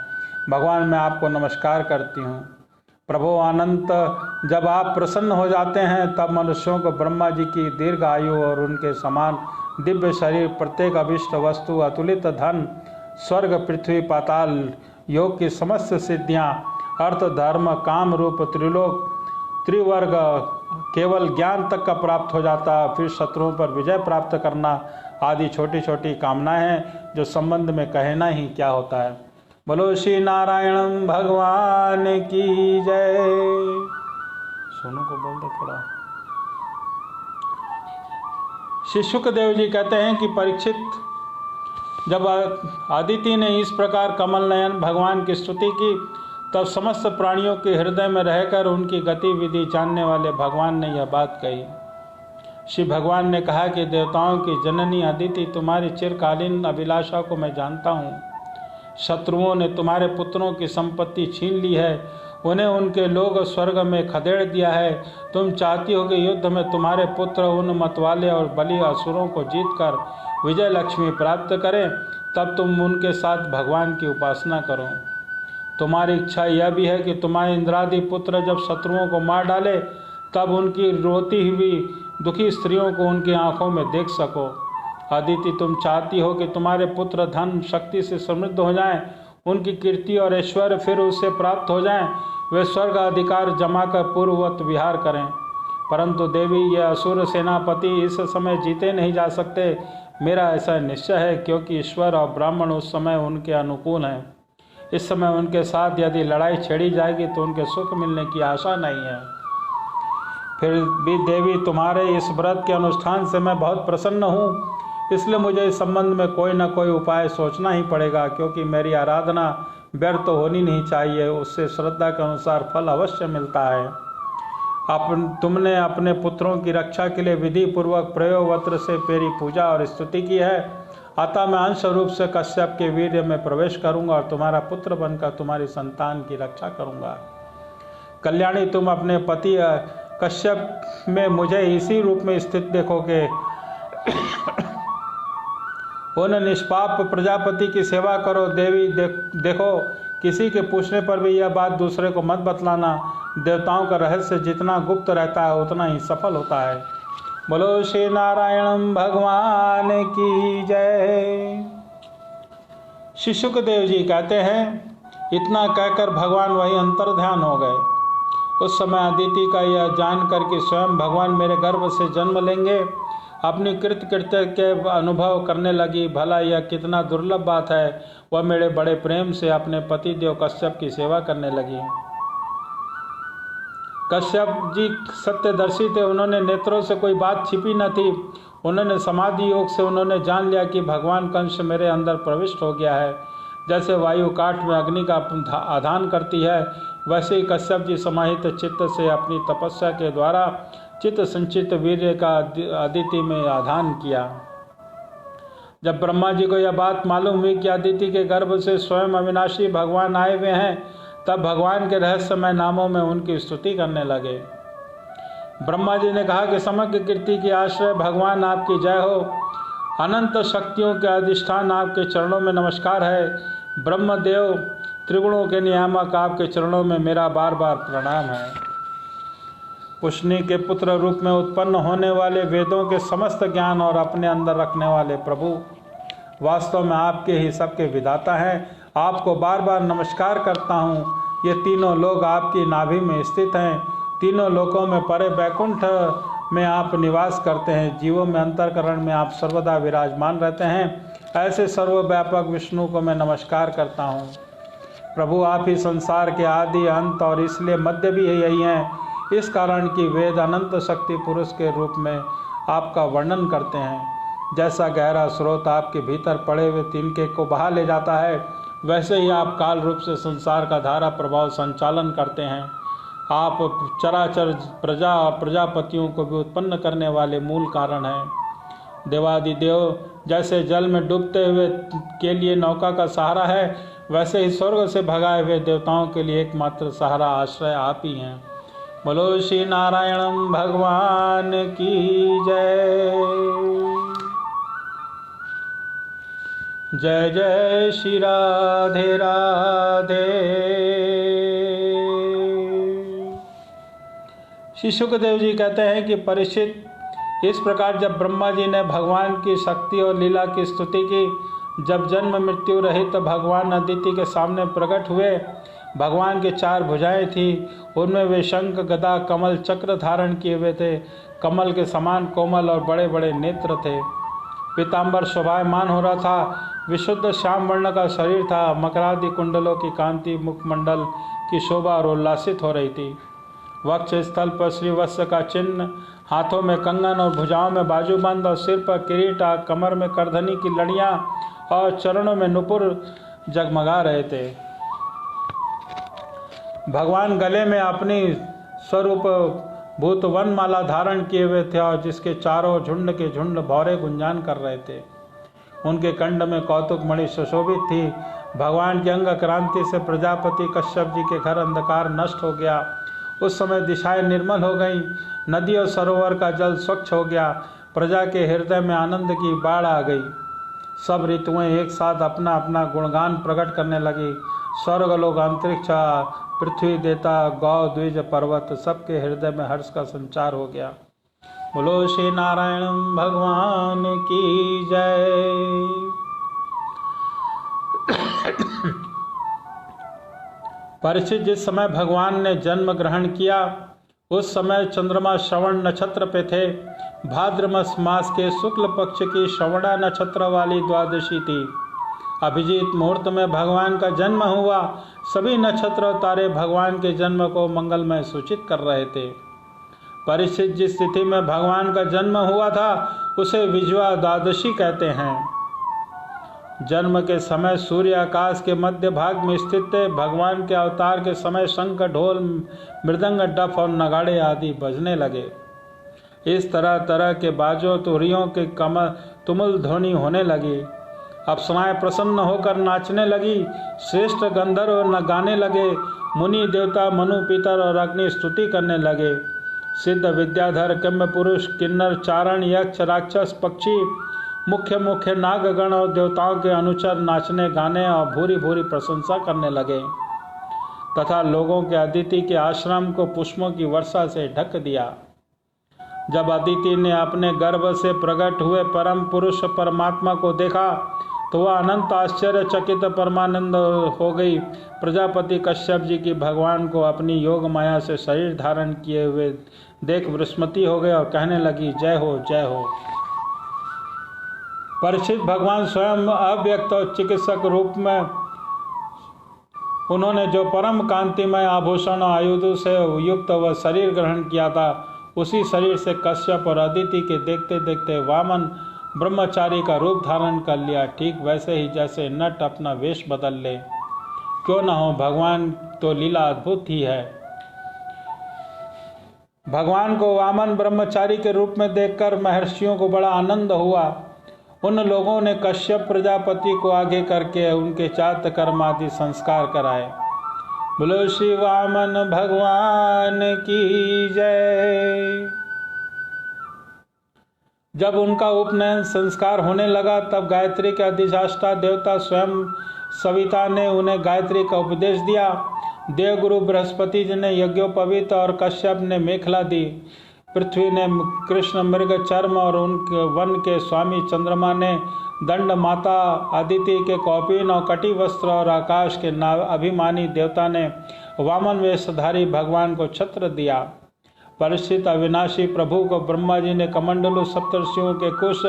भगवान, मैं आपको नमस्कार करती हूँ। प्रभु अनंत, जब आप प्रसन्न हो जाते हैं तब मनुष्यों को ब्रह्मा जी की दीर्घ आयु और उनके समान दिव्य शरीर, प्रत्येक अभिष्ट वस्तु, अतुलित धन, स्वर्ग, पृथ्वी, पाताल, योग की समस्त सिद्धियाँ, अर्थ, धर्म, काम रूप त्रिलोक, त्रिवर्ग, केवल ज्ञान तक का प्राप्त हो जाता है। फिर शत्रुओं पर विजय प्राप्त करना आदि छोटी छोटी कामनाएं हैं जो संबंध में कहना ही क्या होता है। बोलो श्री नारायण भगवान की जय। सोनू को बोल दो थोड़ा। श्री सुखदेव जी कहते हैं कि परीक्षित, जब अदिति ने इस प्रकार कमल नयन भगवान की स्तुति की तब समस्त प्राणियों के हृदय में रहकर उनकी गतिविधि जानने वाले भगवान ने यह बात कही। श्री भगवान ने कहा कि देवताओं की जननी अदिति, तुम्हारी चिरकालीन अभिलाषा को मैं जानता हूँ। शत्रुओं ने तुम्हारे पुत्रों की संपत्ति छीन ली है, उन्हें उनके लोग स्वर्ग में खदेड़ दिया है। तुम चाहती हो कि युद्ध में तुम्हारे पुत्र उन मतवाले और बलि असुरों को जीतकर विजय लक्ष्मी प्राप्त करें, तब तुम उनके साथ भगवान की उपासना करो। तुम्हारी इच्छा यह भी है कि तुम्हारे इंद्रादि पुत्र जब शत्रुओं को मार डाले, तब उनकी रोती हुई दुखी स्त्रियों को उनकी आंखों में देख सको। अदिति, तुम चाहती हो कि तुम्हारे पुत्र धन शक्ति से समृद्ध हो जाएं, उनकी कीर्ति और ऐश्वर्य फिर उससे प्राप्त हो जाएं, वे स्वर्ग अधिकार जमाकर पूर्ववत विहार करें। परंतु देवी, ये असुर सेनापति इस समय जीते नहीं जा सकते। मेरा ऐसा निश्चय है, क्योंकि ईश्वर और ब्राह्मण उस समय उनके अनुकूल हैं। इस समय उनके साथ यदि लड़ाई छेड़ी जाएगी तो उनके सुख मिलने की आशा नहीं है। फिर भी देवी, तुम्हारे इस व्रत के अनुष्ठान से मैं बहुत प्रसन्न हूँ, इसलिए मुझे इस संबंध में कोई न कोई उपाय सोचना ही पड़ेगा, क्योंकि मेरी आराधना व्यर्थ तो होनी नहीं चाहिए, उससे श्रद्धा के अनुसार फल अवश्य मिलता है। तुमने अपने पुत्रों की रक्षा के लिए विधि पूर्वक प्रयोगवत्र से मेरी पूजा और स्तुति की है, अतः मैं अंश रूप से कश्यप के वीर्य में प्रवेश करूंगा और तुम्हारा पुत्र बनकर तुम्हारी संतान की रक्षा करूंगा। कल्याणी, तुम अपने पति कश्यप में मुझे इसी रूप में स्थित देखोगे। उन निष्पाप प्रजापति की सेवा करो। देवी, देखो, किसी के पूछने पर भी यह बात दूसरे को मत बतलाना। देवताओं का रहस्य जितना गुप्त रहता है उतना ही सफल होता है। बोलो श्री नारायण भगवान की जय। श्री सुखदेव जी कहते हैं, इतना कहकर भगवान वही अंतर ध्यान हो गए। उस समय अदिति का यह जानकर कि स्वयं भगवान मेरे गर्भ से जन्म लेंगे, अपनी कृत्य के अनुभव करने लगी। भला यह कितना दुर्लभ बात है। वह मेरे बड़े प्रेम से अपने पति देव कश्यप की सेवा करने लगी। कश्यप जी सत्यदर्शी थे, उन्होंने नेत्रों से कोई बात छिपी न थी। उन्होंने समाधि योग से उन्होंने जान लिया कि भगवान कंस मेरे अंदर प्रविष्ट हो गया है। जैसे वायु काठ में अग्नि का आधान करती है, वैसे ही कश्यप जी समाहित चित्त से अपनी तपस्या के द्वारा चित्त संचित वीर्य का अदिति में आधान किया। जब ब्रह्मा जी को यह बात मालूम हुई कि अदिति के गर्भ से स्वयं अविनाशी भगवान आए हुए हैं, तब भगवान के रहस्यमय नामों में उनकी स्तुति करने लगे। ब्रह्मा जी ने कहा कि समग्र कीर्ति की आश्रय भगवान, आपकी जय हो। अनंत शक्तियों के अधिष्ठान, आपके चरणों में नमस्कार है। ब्रह्मदेव त्रिगुणों के नियामक, आपके चरणों में मेरा बार बार प्रणाम है। पुष्णी के पुत्र रूप में उत्पन्न होने वाले, वेदों के समस्त ज्ञान और अपने अंदर रखने वाले प्रभु, वास्तव में आपके ही सबके विधाता हैं। आपको बार बार नमस्कार करता हूँ। ये तीनों लोग आपकी नाभि में स्थित हैं। तीनों लोकों में परे बैकुंठ में आप निवास करते हैं। जीवों में अंतःकरण में आप सर्वदा विराजमान रहते हैं। ऐसे सर्वव्यापक विष्णु को मैं नमस्कार करता हूँ। प्रभु, आप ही संसार के आदि अंत और इसलिए मध्य भी यही हैं। इस कारण कि वेद अनंत शक्ति पुरुष के रूप में आपका वर्णन करते हैं। जैसा गहरा स्रोत आपके भीतर पड़े हुए तिनके को बहा ले जाता है, वैसे ही आप काल रूप से संसार का धारा प्रभाव संचालन करते हैं। आप चराचर प्रजा और प्रजापतियों को भी उत्पन्न करने वाले मूल कारण हैं। देवादिदेव जैसे जल में डूबते हुए के लिए नौका का सहारा है, वैसे ही स्वर्ग से भगाए हुए देवताओं के लिए एकमात्र सहारा आश्रय आप ही हैं। बोलो श्री नारायण भगवान की जय। जय जय श्री राधे राधे। श्री सुखदेव जी कहते हैं कि परीक्षित, इस प्रकार जब ब्रह्मा जी ने भगवान की शक्ति और लीला की स्तुति की, जब जन्म मृत्यु रहित भगवान अदिति के सामने प्रकट हुए, भगवान के 4 भुजाएं थी, उनमें वे शंख गदा कमल चक्र धारण किए हुए थे। कमल के समान कोमल और बड़े बड़े नेत्र थे। पीताम्बर शोभायमान हो रहा था। विशुद्ध श्याम वर्ण का शरीर था। मकरादि कुंडलों की कांति मुखमंडल की शोभा और उल्लासित हो रही थी। वक्ष स्थल पर श्रीवत्स का चिन्ह, हाथों में कंगन और भुजाओं में बाजूबंद और सिर पर किरीट, कमर में करधनी की लड़ियाँ और चरणों में नुपुर जगमगा रहे थे। भगवान गले में अपनी स्वरूप भूत वनमाला धारण किए हुए थे और जिसके चारों झुंड के झुंड भौरे गुंजान कर रहे थे। उनके कंठ में कौतुक मणि सुशोभित थी। भगवान की अंग क्रांति से प्रजापति कश्यप जी के घर अंधकार नष्ट हो गया। उस समय दिशाएं निर्मल हो गईं, नदी और सरोवर का जल स्वच्छ हो गया। प्रजा के हृदय में आनंद की बाढ़ आ गई। सब ऋतुएं एक साथ अपना अपना गुणगान प्रकट करने लगी। स्वर्ग लोक अंतरिक्ष पृथ्वी देता गौ द्विज पर्वत सबके हृदय में हर्ष का संचार हो गया। बोलो श्री नारायण भगवान की जय। परीक्षित, जिस समय भगवान ने जन्म ग्रहण किया उस समय चंद्रमा श्रवण नक्षत्र पे थे। भाद्र मास के शुक्ल पक्ष की श्रवणा नक्षत्र वाली द्वादशी थी। अभिजीत मुहूर्त में भगवान का जन्म हुआ। सभी नक्षत्र और तारे भगवान के जन्म को मंगलमय सूचित कर रहे थे। परीक्षित, जिस तिथि में भगवान का जन्म हुआ था उसे विजया द्वादशी कहते हैं। जन्म के समय सूर्य आकाश के मध्य भाग में स्थित थे। भगवान के अवतार के समय शंख, ढोल, मृदंग, डफ और नगाड़े आदि बजने लगे। इस तरह तरह के बाजों तुरियों के तुमुल ध्वनि होने लगी। अप्सराएं प्रसन्न होकर नाचने लगी। श्रेष्ठ गंधर्व गाने लगे। मुनि देवता, मनु, पितर और अग्नि स्तुति करने लगे। सिद्ध, विद्याधर, कम्य पुरुष, किन्नर, चारण, यक्ष, राक्षस, पक्षी, मुख्य नागगण और देवताओं के अनुचर नाचने, गाने और भूरी भूरी प्रशंसा करने लगे तथा लोगों के अदिति के आश्रम को पुष्पों की वर्षा से ढक दिया। जब अदिति ने अपने गर्भ से प्रकट हुए परम पुरुष परमात्मा को देखा तो वह अनंत आश्चर्यचकित परमानंद हो गई। प्रजापति कश्यप जी की भगवान को अपनी योग माया से शरीर धारण किए हुए देख विस्मृति हो गए और कहने लगी, जय हो जय हो। परीक्षित, भगवान स्वयं अव्यक्त और चिकित्सक रूप में उन्होंने जो परम कांतिमय आभूषण और आयुधों से युक्त वह शरीर ग्रहण किया था, उसी शरीर से कश्यप और अदिति के देखते देखते वामन ब्रह्मचारी का रूप धारण कर लिया। ठीक वैसे ही जैसे नट अपना वेश बदल ले। क्यों न हो, भगवान तो लीला अद्भुत ही है। भगवान को वामन ब्रह्मचारी के रूप में देखकर महर्षियों को बड़ा आनंद हुआ। उन लोगों ने कश्यप प्रजापति को आगे करके उनके चात्र कर्म आदि संस्कार कराए। बोलो श्री वामन भगवान की जय। जब उनका उपनयन संस्कार होने लगा तब गायत्री के अधिष्ठाता देवता स्वयं सविता ने उन्हें गायत्री का उपदेश दिया। देवगुरु बृहस्पति जी ने यज्ञोपवीत और कश्यप ने मेखला दी। पृथ्वी ने कृष्ण मृग चर्म और उनके वन के स्वामी चंद्रमा ने दंड, माता अदिति के कौपीन और कटी वस्त्र और आकाश के अभिमानी देवता ने वामन वेशधारी भगवान को छत्र दिया। परिचित अविनाशी प्रभु को ब्रह्मा जी ने कमंडलु, सप्तर्षियों के कुश,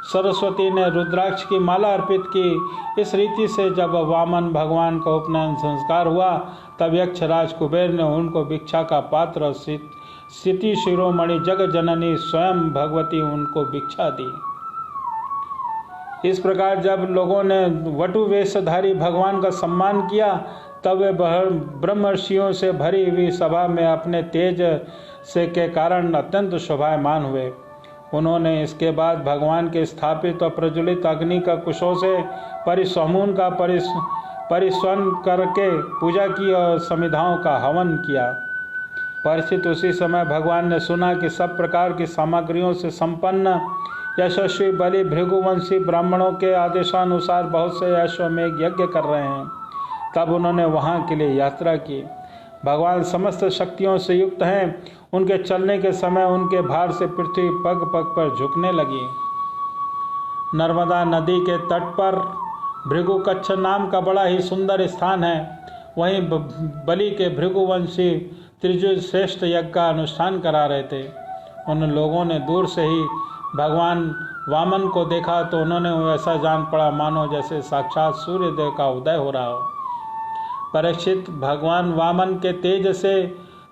सरस्वती ने रुद्राक्ष की माला अर्पित की। इस रीति से जब वामन भगवान का उपनयन संस्कार हुआ तब यक्षराज कुबेर ने उनको भिक्षा का पात्र और सिति शिरोमणि जग जननी स्वयं भगवती उनको भिक्षा दी। इस प्रकार जब लोगों ने वटु वेशधारी भगवान का सम्मान किया तब वे ब्रह्मर्षियों से भरी हुई सभा में अपने तेज से के कारण अत्यंत शोभायमान हुए। उन्होंने इसके बाद भगवान के स्थापित और प्रज्वलित अग्नि का कुशों से परिसमून का परिस्वन करके पूजा की और समिधाओं का हवन किया। परिचित, उसी समय भगवान ने सुना कि सब प्रकार की सामग्रियों से संपन्न यशस्वी बलि भृगुवंशी ब्राह्मणों के आदेशानुसार बहुत से अश्वमेघ यज्ञ कर रहे हैं। तब उन्होंने वहां के लिए यात्रा की। भगवान समस्त शक्तियों से युक्त हैं। उनके चलने के समय उनके भार से पृथ्वी पग पग पर झुकने लगी। नर्मदा नदी के तट पर भृगुकच्छ नाम का बड़ा ही सुंदर स्थान है। वहीं बलि के भृगुवंशी त्रिजुज श्रेष्ठ यज्ञ का अनुष्ठान करा रहे थे। उन लोगों ने दूर से ही भगवान वामन को देखा तो उन्होंने ऐसा जान पड़ा मानो जैसे साक्षात सूर्य देव का उदय हो रहा हो। परीक्षित, भगवान वामन के तेज से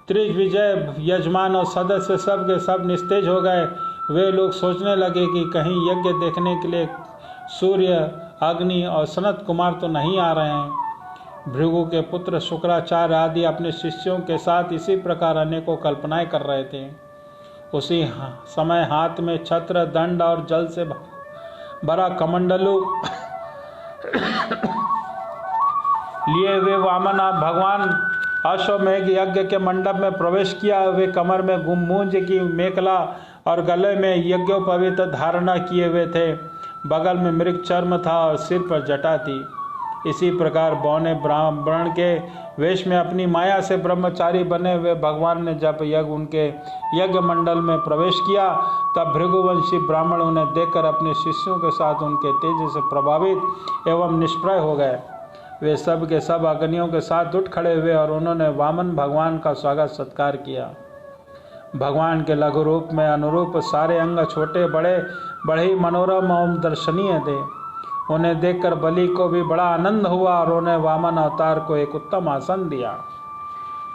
त्रिविजय यजमान और सदस्य सब के सब निस्तेज हो गए। वे लोग सोचने लगे कि कहीं यज्ञ देखने के लिए सूर्य, अग्नि और सनत कुमार तो नहीं आ रहे हैं। भृगु के पुत्र शुक्राचार्य आदि अपने शिष्यों के साथ इसी प्रकार अनेकों कल्पनाएं कर रहे थे। उसी समय हाथ में छत्र, दंड और जल से भरा कमंडलू लिए वे वामन भगवान अश्वमेघ यज्ञ के मंडप में प्रवेश किया। वे कमर में मूंज की मेखला और गले में यज्ञोपवीत धारणा किए हुए थे। बगल में मृग चर्म था और सिर पर जटा थी। इसी प्रकार बौने ब्राह्मण के वेश में अपनी माया से ब्रह्मचारी बने हुए भगवान ने जब उनके यज्ञ मंडल में प्रवेश किया, तब भृगुवंशी ब्राह्मण उन्हें देखकर अपने शिष्यों के साथ उनके तेज से प्रभावित एवं निष्प्रय हो गए। वे सब के सब अग्नियों के साथ उठ खड़े हुए और उन्होंने वामन भगवान का स्वागत सत्कार किया। भगवान के लघु रूप में अनुरूप सारे अंग छोटे बड़े ही मनोरम एवं दर्शनीय थे। उन्हें देखकर बलि को भी बड़ा आनंद हुआ और उन्हें वामन अवतार को एक उत्तम आसन दिया।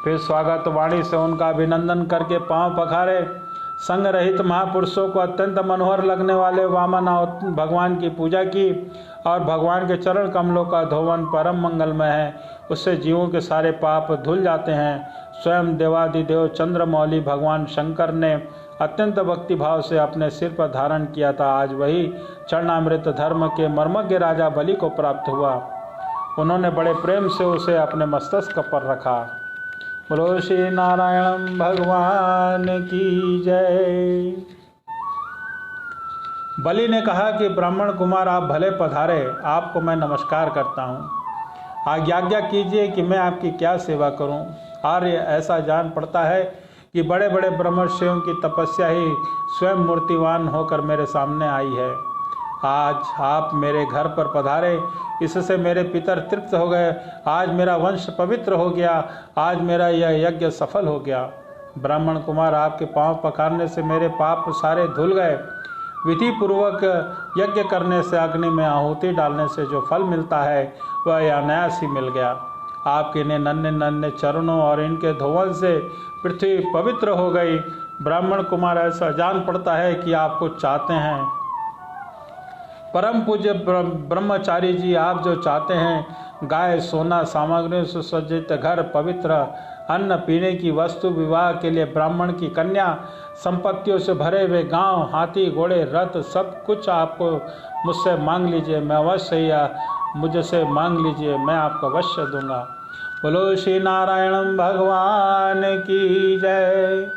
फिर स्वागत वाणी से उनका अभिनंदन करके पांव पखारे। संग रहित महापुरुषों को अत्यंत मनोहर लगने वाले वामन भगवान की पूजा की और भगवान के चरण कमलों का धोवन परम मंगलमय है। उससे जीवों के सारे पाप धुल जाते हैं। स्वयं देवादिदेव चंद्रमौली भगवान शंकर ने अत्यंत भक्ति भाव से अपने सिर पर धारण किया था। आज वही चरणामृत धर्म के मर्मज्ञ राजा बलि को प्राप्त हुआ। उन्होंने बड़े प्रेम से उसे अपने मस्तक पर रखा। बोलो श्री नारायण भगवान की जय। बलि ने कहा कि ब्राह्मण कुमार आप भले पधारे, आपको मैं नमस्कार करता हूँ। आज्ञा कीजिए कि मैं आपकी क्या सेवा करूँ। आर्य, ऐसा जान पड़ता है कि बड़े बड़े ब्रह्मर्षियों की तपस्या ही स्वयं मूर्तिवान होकर मेरे सामने आई है। आज आप मेरे घर पर पधारे, इससे मेरे पितर तृप्त हो गए। आज मेरा वंश पवित्र हो गया। आज मेरा यह यज्ञ सफल हो गया। ब्राह्मण कुमार, आपके पांव पखारने से मेरे पाप सारे धुल गए। विधि पूर्वक यज्ञ करने से, अग्नि में आहुति डालने से जो फल मिलता है वह अनायास ही मिल गया। आपके ने नन्हे नन्हे चरणों और इनके धोवन से पृथ्वी पवित्र हो गई। ब्राह्मण कुमार, ऐसा जान पड़ता है कि आप कुछ चाहते हैं। परम पूज्य ब्रह्मचारी जी, आप जो चाहते हैं, गाय, सोना, सामग्री से सुसज्जित घर, पवित्र अन्न, पीने की वस्तु, विवाह के लिए ब्राह्मण की कन्या, संपत्तियों से भरे हुए गांव, हाथी, घोड़े, रथ, सब कुछ आपको मुझसे मांग लीजिए। मैं अवश्य ही मुझसे मांग लीजिए, मैं आपको अवश्य दूंगा। बोलो श्री नारायण भगवान की जय।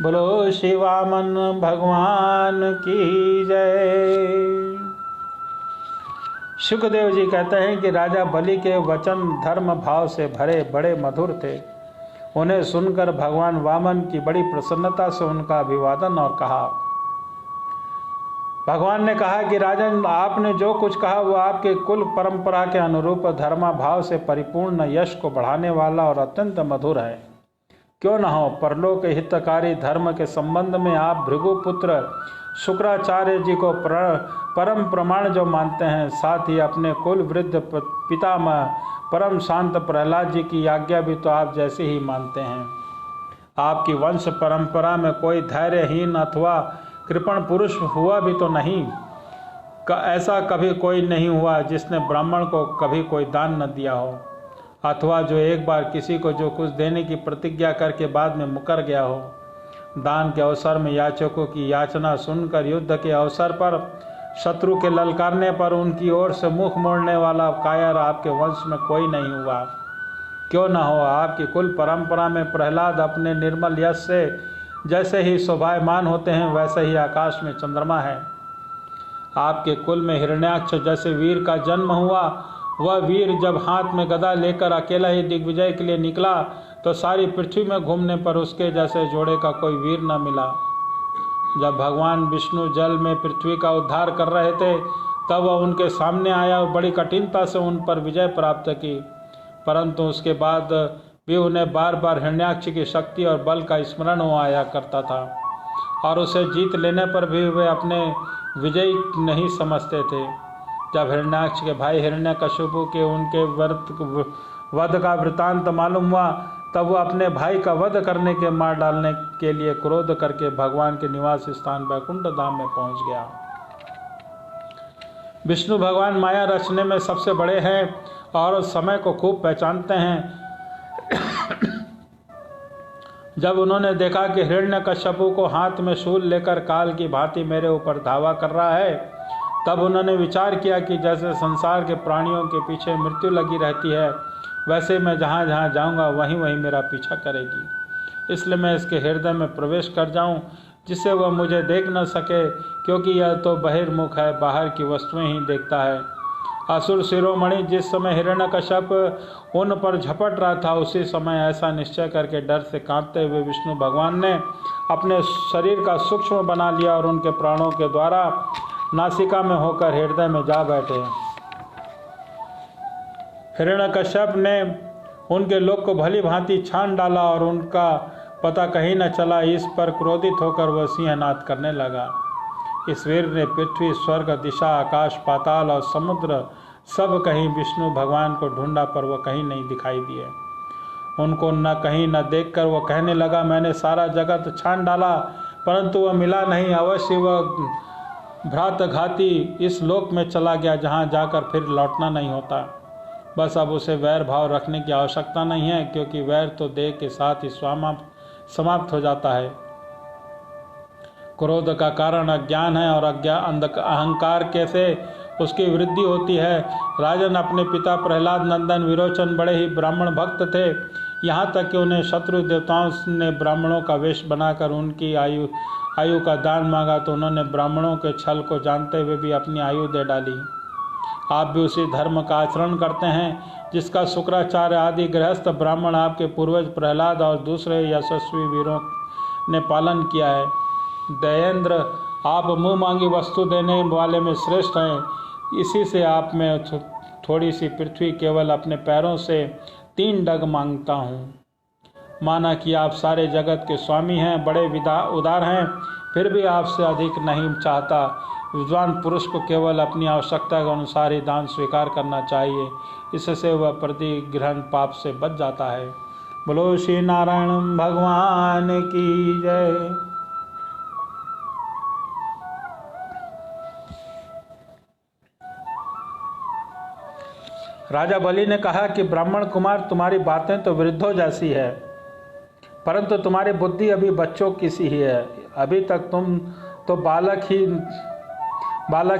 बोलो श्री वामन भगवान की जय। सुखदेव जी कहते हैं कि राजा बलि के वचन धर्म भाव से भरे बड़े मधुर थे। उन्हें सुनकर भगवान वामन की बड़ी प्रसन्नता से उनका अभिवादन और कहा। भगवान ने कहा कि राजन, आपने जो कुछ कहा वो आपके कुल परंपरा के अनुरूप धर्मा भाव से परिपूर्ण, यश को बढ़ाने वाला और अत्यंत मधुर है। क्यों न हो, परलोक हितकारी धर्म के संबंध में आप भृगुपुत्र शुक्राचार्य जी को परम प्रमाण जो मानते हैं, साथ ही अपने कुल वृद्ध पितामह परम शांत प्रहलाद जी की आज्ञा भी तो आप जैसे ही मानते हैं। आपकी वंश परंपरा में कोई धैर्यहीन अथवा कृपण पुरुष हुआ भी तो नहीं। ऐसा कभी कोई नहीं हुआ जिसने ब्राह्मण को कभी कोई दान न दिया हो, अथवा जो एक बार किसी को जो कुछ देने की प्रतिज्ञा करके बाद में मुकर गया हो। दान के अवसर में याचकों की याचना सुनकर युद्ध के अवसर पर शत्रु के ललकारने पर उनकी ओर से मुख मोड़ने वाला कायर आपके वंश में कोई नहीं हुआ। क्यों न हो, आपकी कुल परंपरा में प्रहलाद अपने निर्मल यश से जैसे ही शोभायमान होते हैं, वैसे ही आकाश में चंद्रमा है। आपके कुल में हिरण्याक्ष जैसे वीर का जन्म हुआ। वह वीर जब हाथ में गदा लेकर अकेला ही दिग्विजय के लिए निकला, तो सारी पृथ्वी में घूमने पर उसके जैसे जोड़े का कोई वीर न मिला। जब भगवान विष्णु जल में पृथ्वी का उद्धार कर रहे थे, तब वह उनके सामने आया और बड़ी कठिनता से उन पर विजय प्राप्त की। परंतु उसके बाद भी उन्हें बार बार हिरण्याक्ष की शक्ति और बल का स्मरण हो आया करता था, और उसे जीत लेने पर भी वे अपने विजयी नहीं समझते थे। जब हिरण्याक्ष के भाई हिरण्यकशिपु के उनके वध का वृतांत मालूम हुआ, तब वह अपने भाई का वध करने के मार डालने के लिए क्रोध करके भगवान के निवास स्थान वैकुंठ धाम में पहुंच गया। विष्णु भगवान माया रचने में सबसे बड़े हैं और समय को खूब पहचानते हैं। जब उन्होंने देखा कि हिरण्यकश्यपु को हाथ में शूल लेकर काल की भांति मेरे ऊपर धावा कर रहा है, तब उन्होंने विचार किया कि जैसे संसार के प्राणियों के पीछे मृत्यु लगी रहती है, वैसे मैं जहाँ जहाँ जाऊँगा वहीं वहीं मेरा पीछा करेगी। इसलिए मैं इसके हृदय में प्रवेश कर जाऊँ, जिससे वह मुझे देख न सके, क्योंकि यह तो बहिर्मुख है, बाहर की वस्तुएं ही देखता है। असुर शिरोमणि जिस समय हिरण्यकश्यप उन पर झपट रहा था, उसी समय ऐसा निश्चय करके डर से कांपते हुए विष्णु भगवान ने अपने शरीर का सूक्ष्म बना लिया और उनके प्राणों के द्वारा नासिका में होकर हृदय में जा बैठे। हिरण्यकश्यप ने उनके लोक को भली भांति छान डाला और उनका पता कहीं न चला। इस पर क्रोधित होकर वह सिंहनाद करने लगा। इस वीर ने पृथ्वी, स्वर्ग, दिशा, आकाश, पाताल और समुद्र सब कहीं विष्णु भगवान को ढूंढा, पर वह कहीं नहीं दिखाई दिए। उनको न कहीं न देखकर वह कहने लगा, मैंने सारा जगत छान डाला परंतु वह मिला नहीं। अवश्य वह भ्रातघाती इस लोक में चला गया, जहाँ जाकर फिर लौटना नहीं होता। बस अब उसे वैर भाव रखने की आवश्यकता नहीं है, क्योंकि वैर तो देह के साथ ही समाप्त हो जाता है। क्रोध का कारण अज्ञान है और अहंकार कैसे उसकी वृद्धि होती है। राजन, अपने पिता प्रहलाद नंदन विरोचन बड़े ही ब्राह्मण भक्त थे। यहाँ तक कि उन्हें शत्रु देवताओं ने ब्राह्मणों का वेश बनाकर उनकी आयु का दान मांगा, तो उन्होंने ब्राह्मणों के छल को जानते हुए भी अपनी आयु दे डाली। आप भी उसी धर्म का आचरण करते हैं जिसका शुक्राचार्य आदि गृहस्थ ब्राह्मण आपके पूर्वज प्रहलाद और दूसरे यशस्वी वीरों ने पालन किया है। दयेंद्र, आप मुँह मांगी वस्तु देने वाले में श्रेष्ठ हैं। इसी से आप में थोड़ी सी पृथ्वी केवल अपने पैरों से 3 डग मांगता हूँ। माना कि आप सारे जगत के स्वामी हैं, बड़े उदार हैं, फिर भी आपसे अधिक नहीं चाहता। विद्वान पुरुष को केवल अपनी आवश्यकता के अनुसार ही दान स्वीकार करना चाहिए, इससे वह प्रतिग्रहण पाप से बच जाता है। बोलो श्री नारायण भगवान की जय। राजा बलि ने कहा कि ब्राह्मण कुमार, तुम्हारी बातें तो वृद्धों जैसी है, परंतु तुम्हारी बुद्धि अभी बच्चों की सी ही है। अभी तक तुम तो बालक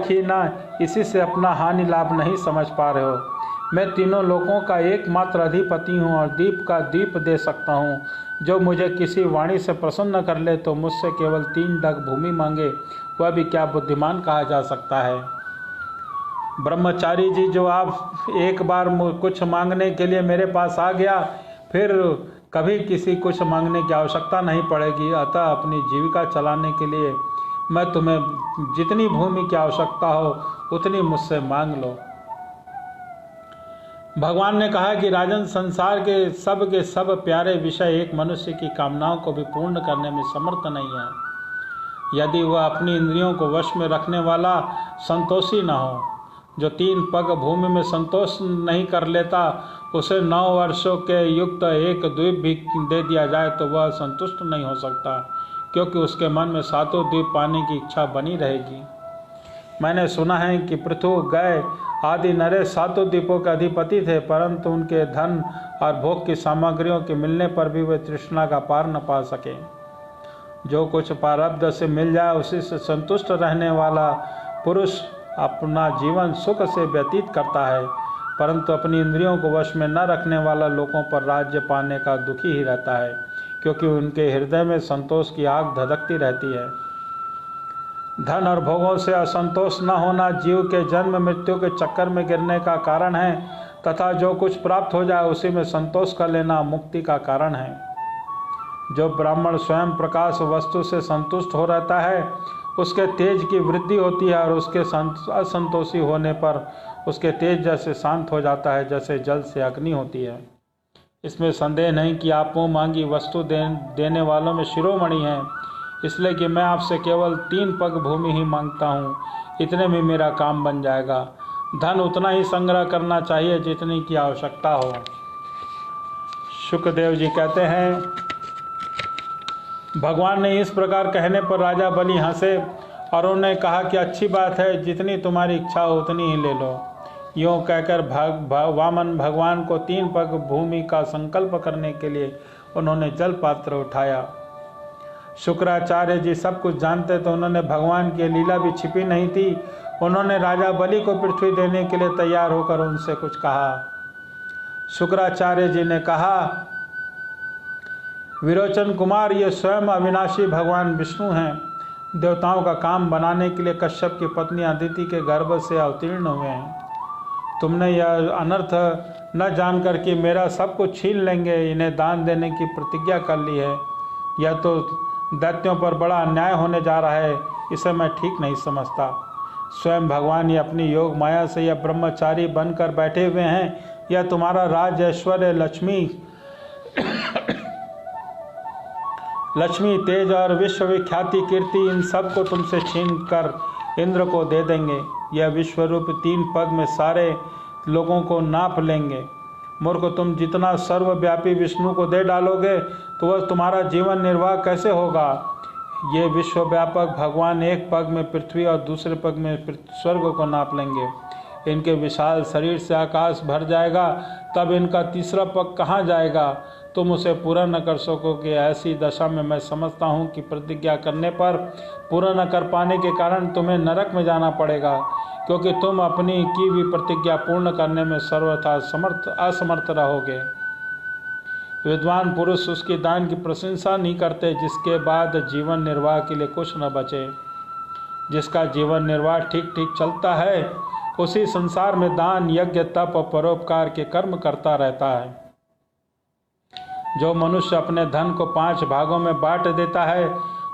ही ना, इसी से अपना हानि लाभ नहीं समझ पा रहे हो। मैं तीनों लोकों का एकमात्र अधिपति हूँ और दीप का दीप दे सकता हूँ। जो मुझे किसी वाणी से प्रसन्न कर ले तो मुझसे केवल 3 डग भूमि मांगे, वह भी क्या बुद्धिमान कहा जा सकता है। ब्रह्मचारी जी, जो आप एक बार कुछ मांगने के लिए मेरे पास आ गया, फिर कभी किसी कुछ मांगने की आवश्यकता नहीं पड़ेगी। अतः अपनी जीविका चलाने के लिए मैं तुम्हें जितनी भूमि की आवश्यकता हो उतनी मुझसे मांग लो। भगवान ने कहा कि राजन, संसार के सब प्यारे विषय एक मनुष्य की कामनाओं को भी पूर्ण करने में समर्थ नहीं है, यदि वह अपनी इंद्रियों को वश में रखने वाला संतोषी न हो। जो 3 पग भूमि में संतोष नहीं कर लेता, उसे 9 वर्षों के युक्त एक द्वीप भी दे दिया जाए तो वह संतुष्ट नहीं हो सकता, क्योंकि उसके मन में 7 द्वीप पाने की इच्छा बनी रहेगी। मैंने सुना है कि पृथु, गय आदि नरेश 7 द्वीपों के अधिपति थे, परंतु उनके धन और भोग की सामग्रियों के मिलने पर भी वे तृष्णा का पार न पा सके। जो कुछ प्रारब्ध से मिल जाए उसी से संतुष्ट रहने वाला पुरुष अपना जीवन सुख से व्यतीत करता है, परंतु अपनी इंद्रियों को वश में न रखने वाला लोगों पर राज्य पाने का दुखी ही रहता है, क्योंकि उनके हृदय में संतोष की आग धधकती रहती है। धन और भोगों से असंतोष न होना जीव के जन्म मृत्यु के चक्कर में गिरने का कारण है, तथा जो कुछ प्राप्त हो जाए उसी में संतोष कर लेना मुक्ति का कारण है। जो ब्राह्मण स्वयं प्रकाश वस्तु से संतुष्ट हो रहता है, उसके तेज की वृद्धि होती है और उसके असंतोषी होने पर उसके तेज जैसे शांत हो जाता है, जैसे जल से अग्नि होती है। इसमें संदेह नहीं कि आप मुँह मांगी वस्तु देने वालों में शिरोमणि हैं, इसलिए कि मैं आपसे केवल 3 पग भूमि ही मांगता हूँ, इतने में मेरा काम बन जाएगा। धन उतना ही संग्रह करना चाहिए जितनी की आवश्यकता हो। शुकदेव जी कहते हैं, भगवान ने इस प्रकार कहने पर राजा बलि हंसे और उन्होंने कहा कि अच्छी बात है, जितनी तुम्हारी इच्छा हो उतनी ही ले लो। यूँ कहकर वामन भगवान को 3 पग भूमि का संकल्प करने के लिए उन्होंने जल पात्र उठाया। शुक्राचार्य जी सब कुछ जानते तो उन्होंने भगवान की लीला भी छिपी नहीं थी। उन्होंने राजा बलि को पृथ्वी देने के लिए तैयार होकर उनसे कुछ कहा। शुक्राचार्य जी ने कहा, विरोचन कुमार, ये स्वयं अविनाशी भगवान विष्णु हैं। देवताओं का काम बनाने के लिए कश्यप की पत्नी अदिति के गर्भ से अवतीर्ण हुए हैं। तुमने यह अनर्थ न जानकर कि मेरा सब कुछ छीन लेंगे, इन्हें दान देने की प्रतिज्ञा कर ली है। यह तो दैत्यों पर बड़ा अन्याय होने जा रहा है, इसे मैं ठीक नहीं समझता। स्वयं भगवान ही अपनी योग माया से यह ब्रह्मचारी बनकर बैठे हुए हैं। यह तुम्हारा राज, ऐश्वर्य, लक्ष्मी, तेज और विश्वविख्याति कीर्ति, इन सब को तुमसे छीन कर इंद्र को दे देंगे। यह विश्वरूप 3 पग में सारे लोगों को नाप लेंगे। मूर्ख, तुम जितना सर्वव्यापी विष्णु को दे डालोगे तो वह तुम्हारा जीवन निर्वाह कैसे होगा। ये विश्वव्यापक भगवान एक पग में पृथ्वी और दूसरे पग में स्वर्ग को नाप लेंगे। इनके विशाल शरीर से आकाश भर जाएगा, तब इनका तीसरा पग कहाँ जाएगा। तुम उसे पूरा न कर सकोगे। ऐसी दशा में मैं समझता हूँ कि प्रतिज्ञा करने पर पूरा न कर पाने के कारण तुम्हें नरक में जाना पड़ेगा, क्योंकि तुम अपनी की भी प्रतिज्ञा पूर्ण करने में सर्वथा असमर्थ रहोगे। विद्वान पुरुष उसकी दान की प्रशंसा नहीं करते जिसके बाद जीवन निर्वाह के लिए कुछ न बचे। जिसका जीवन निर्वाह ठीक ठीक चलता है उसी संसार में दान, यज्ञ, तप और परोपकार के कर्म करता रहता है। जो मनुष्य अपने धन को 5 भागों में बांट देता है,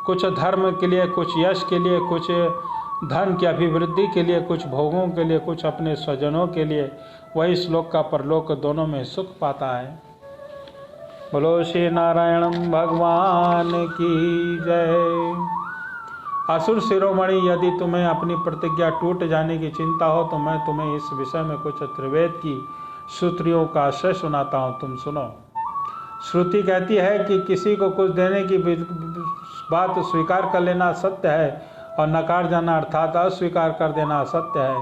कुछ धर्म के लिए, कुछ यश के लिए, कुछ धन की अभिवृद्धि के लिए, कुछ भोगों के लिए, कुछ अपने स्वजनों के लिए, वही श्लोक का परलोक दोनों में सुख पाता है। बोलो श्री नारायण भगवान की जय। असुर शिरोमणि, यदि तुम्हें अपनी प्रतिज्ञा टूट जाने की चिंता हो तो मैं तुम्हें इस विषय में कुछ त्रिवेद की श्रुतियों का आश्रय सुनाता हूँ, तुम सुनो। श्रुति कहती है कि किसी को कुछ देने की बात स्वीकार कर लेना सत्य है और नकार जाना अर्थात अस्वीकार कर देना असत्य है।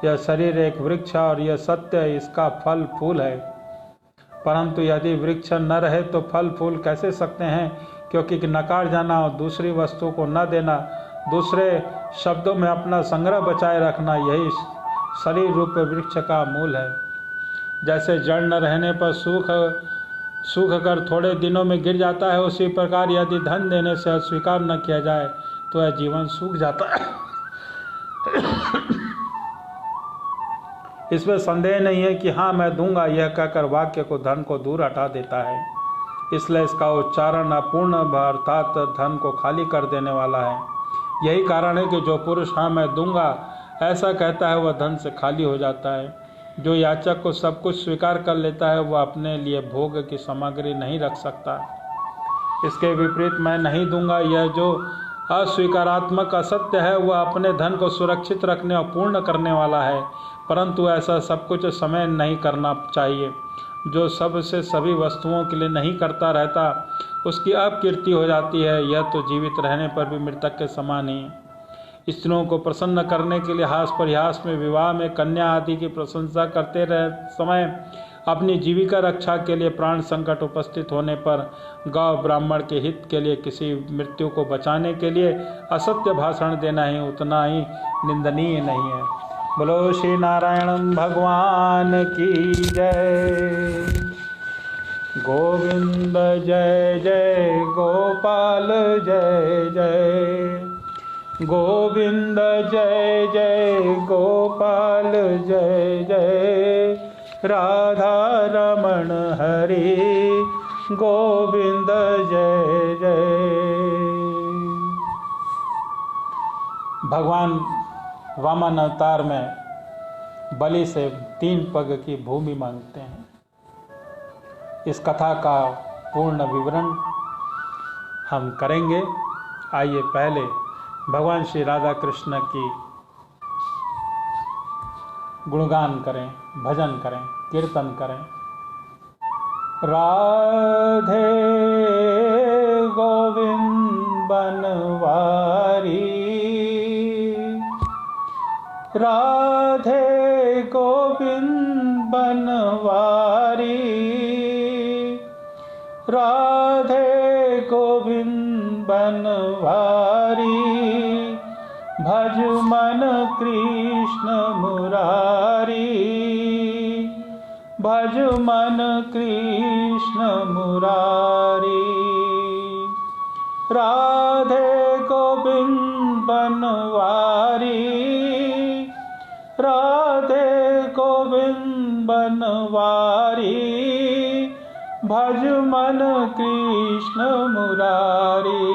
यह शरीर एक वृक्ष है और यह सत्य है, इसका फल फूल है। परंतु यदि वृक्ष न रहे तो फल फूल कैसे सकते हैं, क्योंकि नकार जाना और दूसरी वस्तु को न देना, दूसरे शब्दों में अपना संग्रह बचाए रखना, यही शरीर रूप वृक्ष का मूल है। जैसे जड़ न रहने पर सूख कर थोड़े दिनों में गिर जाता है, उसी प्रकार यदि धन देने से अस्वीकार न किया जाए तो यह जीवन सूख जाता है। इसमें संदेह नहीं है कि हाँ मैं दूंगा, यह कहकर वाक्य को धन को दूर हटा देता है। इसलिए इसका उच्चारण अपूर्ण अर्थात धन को खाली कर देने वाला है। यही कारण है कि जो पुरुष हाँ मैं दूंगा ऐसा कहता है वह धन से खाली हो जाता है। जो याचक को सब कुछ स्वीकार कर लेता है वह अपने लिए भोग की सामग्री नहीं रख सकता। इसके विपरीत मैं नहीं दूंगा, यह जो अस्वीकारात्मक असत्य है वह अपने धन को सुरक्षित रखने और पूर्ण करने वाला है। परंतु ऐसा सब कुछ समय नहीं करना चाहिए। जो सब से सभी वस्तुओं के लिए नहीं करता रहता उसकी अपकीर्ति हो जाती है। यह तो जीवित रहने पर भी मृतक के समान ही। स्त्रियों को प्रसन्न करने के लिए हास परिहास में, विवाह में, कन्या आदि की प्रशंसा करते रहे समय, अपनी जीविका रक्षा के लिए, प्राण संकट उपस्थित होने पर, गौ ब्राह्मण के हित के लिए, किसी मृत्यु को बचाने के लिए असत्य भाषण देना ही उतना ही निंदनीय नहीं है। बोलो श्री नारायण भगवान की जय। गोविंद जय जय, गोपाल जय जय, गोविंद जय जय, गोपाल जय जय, राधा रमण हरि गोविंद जय जय। भगवान वामन अवतार में बलि से 3 पग की भूमि मांगते हैं। इस कथा का पूर्ण विवरण हम करेंगे। आइए पहले भगवान श्री राधा कृष्ण की गुणगान करें, भजन करें, कीर्तन करें। राधे गोविंद बनवारी, राधे गोविंद बनवारी, राधे गोविंद बनवारी, भज मन कृष्ण मुरारी, भज मन कृष्ण मुरारी। राधे गोविंद बनवारी, राधे गोविंद बनवारी, भज मन कृष्ण मुरारी,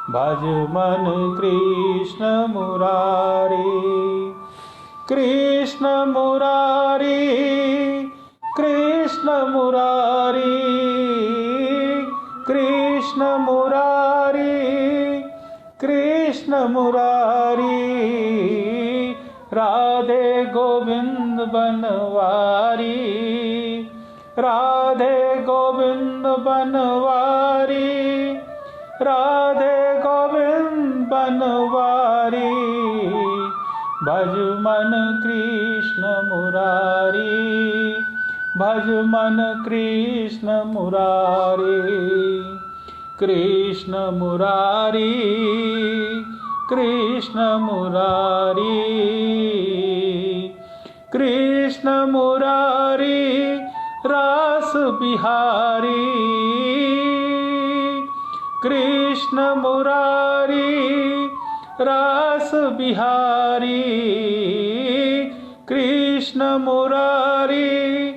भज मन कृष्ण मुरारी। कृष्ण मुरारी, कृष्ण मुरारी, कृष्ण मुरारी, कृष्ण मुरारी। राधे गोविंद बनवारी, राधे गोविंद बनवारी, राधे गोविंद बनवारी, भज मन कृष्ण मुरारी, भज मन कृष्ण मुरारी। कृष्ण मुरारी, कृष्ण मुरारी, कृष्ण मुरारी, रास बिहारी, कृष्ण मुरारी, रास बिहारी, कृष्ण मुरारी,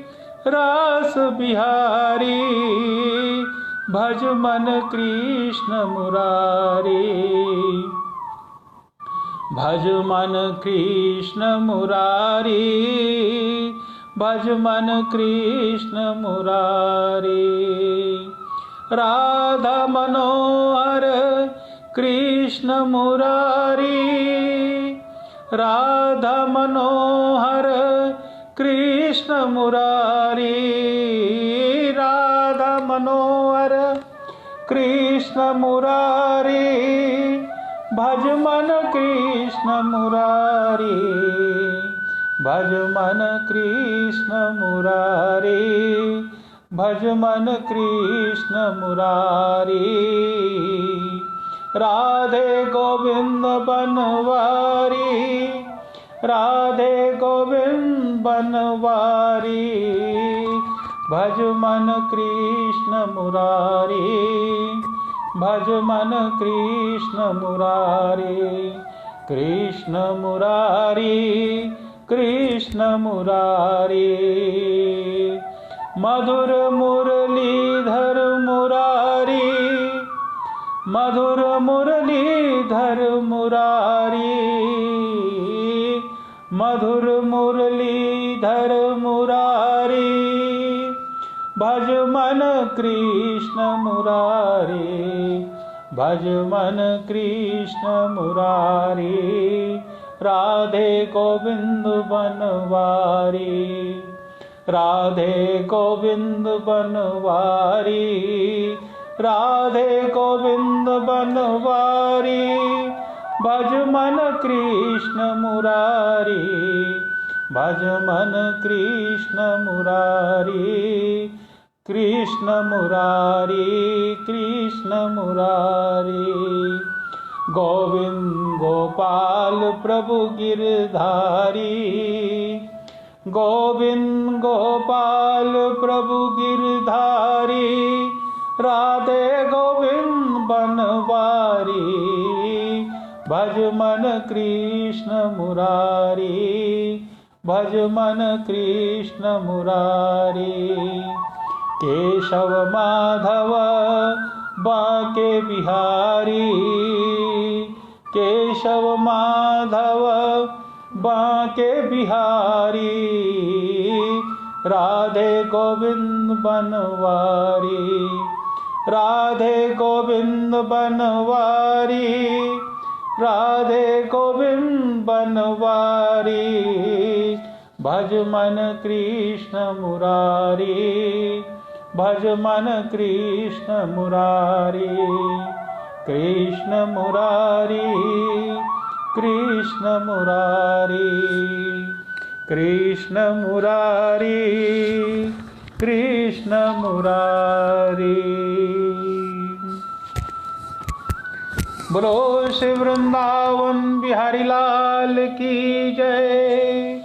रास बिहारी, भज मन कृष्ण मुरारी, भज मन कृष्ण मुरारी, भज मन कृष्ण मुरारी। राधा मनोहर कृष्ण मुरारी, राधा मनोहर कृष्ण मुरारी, राधा मनोहर कृष्ण मुरारी, भज मन कृष्ण मुरारी, भज मन कृष्ण मुरारी, भज मन कृष्ण मुरारी। राधे गोविंद बनवारी, राधे गोविंद बनवारी, भज मन कृष्ण मुरारी, भज मन कृष्ण मुरारी। कृष्ण मुरारी, कृष्ण मुरारी, मधुर मुरलीधर मुरारी, मधुर मुरलीधर मुरारी, मधुर मुरलीधर मुरारी, भज मन कृष्ण मुरारी, भज मन कृष्ण मुरारी। राधे गोविंद बनवारी, राधे गोविंद बनवारी, राधे गोविंद बनवारी, भज मन कृष्ण मुरारी, भज मन कृष्ण मुरारी। कृष्ण मुरारी, कृष्ण मुरारी, गोविंद गोपाल प्रभु गिरधारी, गोविंद गोपाल प्रभु गिरधारी, राधे गोविंद बनवारी, भज मन कृष्ण मुरारी, भज मन कृष्ण मुरारी। केशव माधव बाके बिहारी, केशव माधव बाके बिहारी, राधे गोविंद बनवारी, राधे गोविंद बनवारी, राधे गोविंद बनवारी, भज मन कृष्ण मुरारी, भज मन कृष्ण मुरारी। कृष्ण मुरारी, कृष्ण कृष्ण मुरारी कृष्ण मुरारी कृष्ण मुरारी। बोलो श्री वृंदावन बिहारी लाल की जय,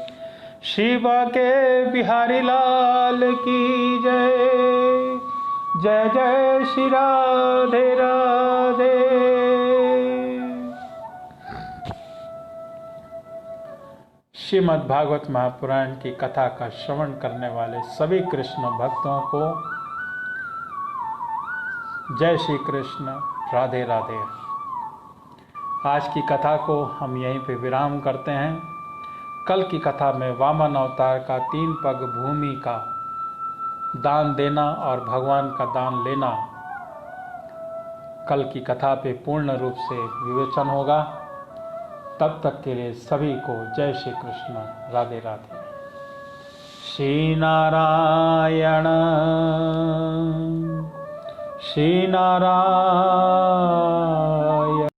शिवा के बिहारी लाल की जय। जय जय श्री राधे राधे। श्रीमद् भागवत महापुराण की कथा का श्रवण करने वाले सभी कृष्ण भक्तों को जय श्री कृष्ण, राधे राधे। आज की कथा को हम यहीं पे विराम करते हैं। कल की कथा में वामन अवतार का 3 पग भूमि का दान देना और भगवान का दान लेना कल की कथा पे पूर्ण रूप से विवेचन होगा। तब तक के लिए सभी को जय श्री कृष्ण, राधे राधे। श्री नारायण श्री नारायण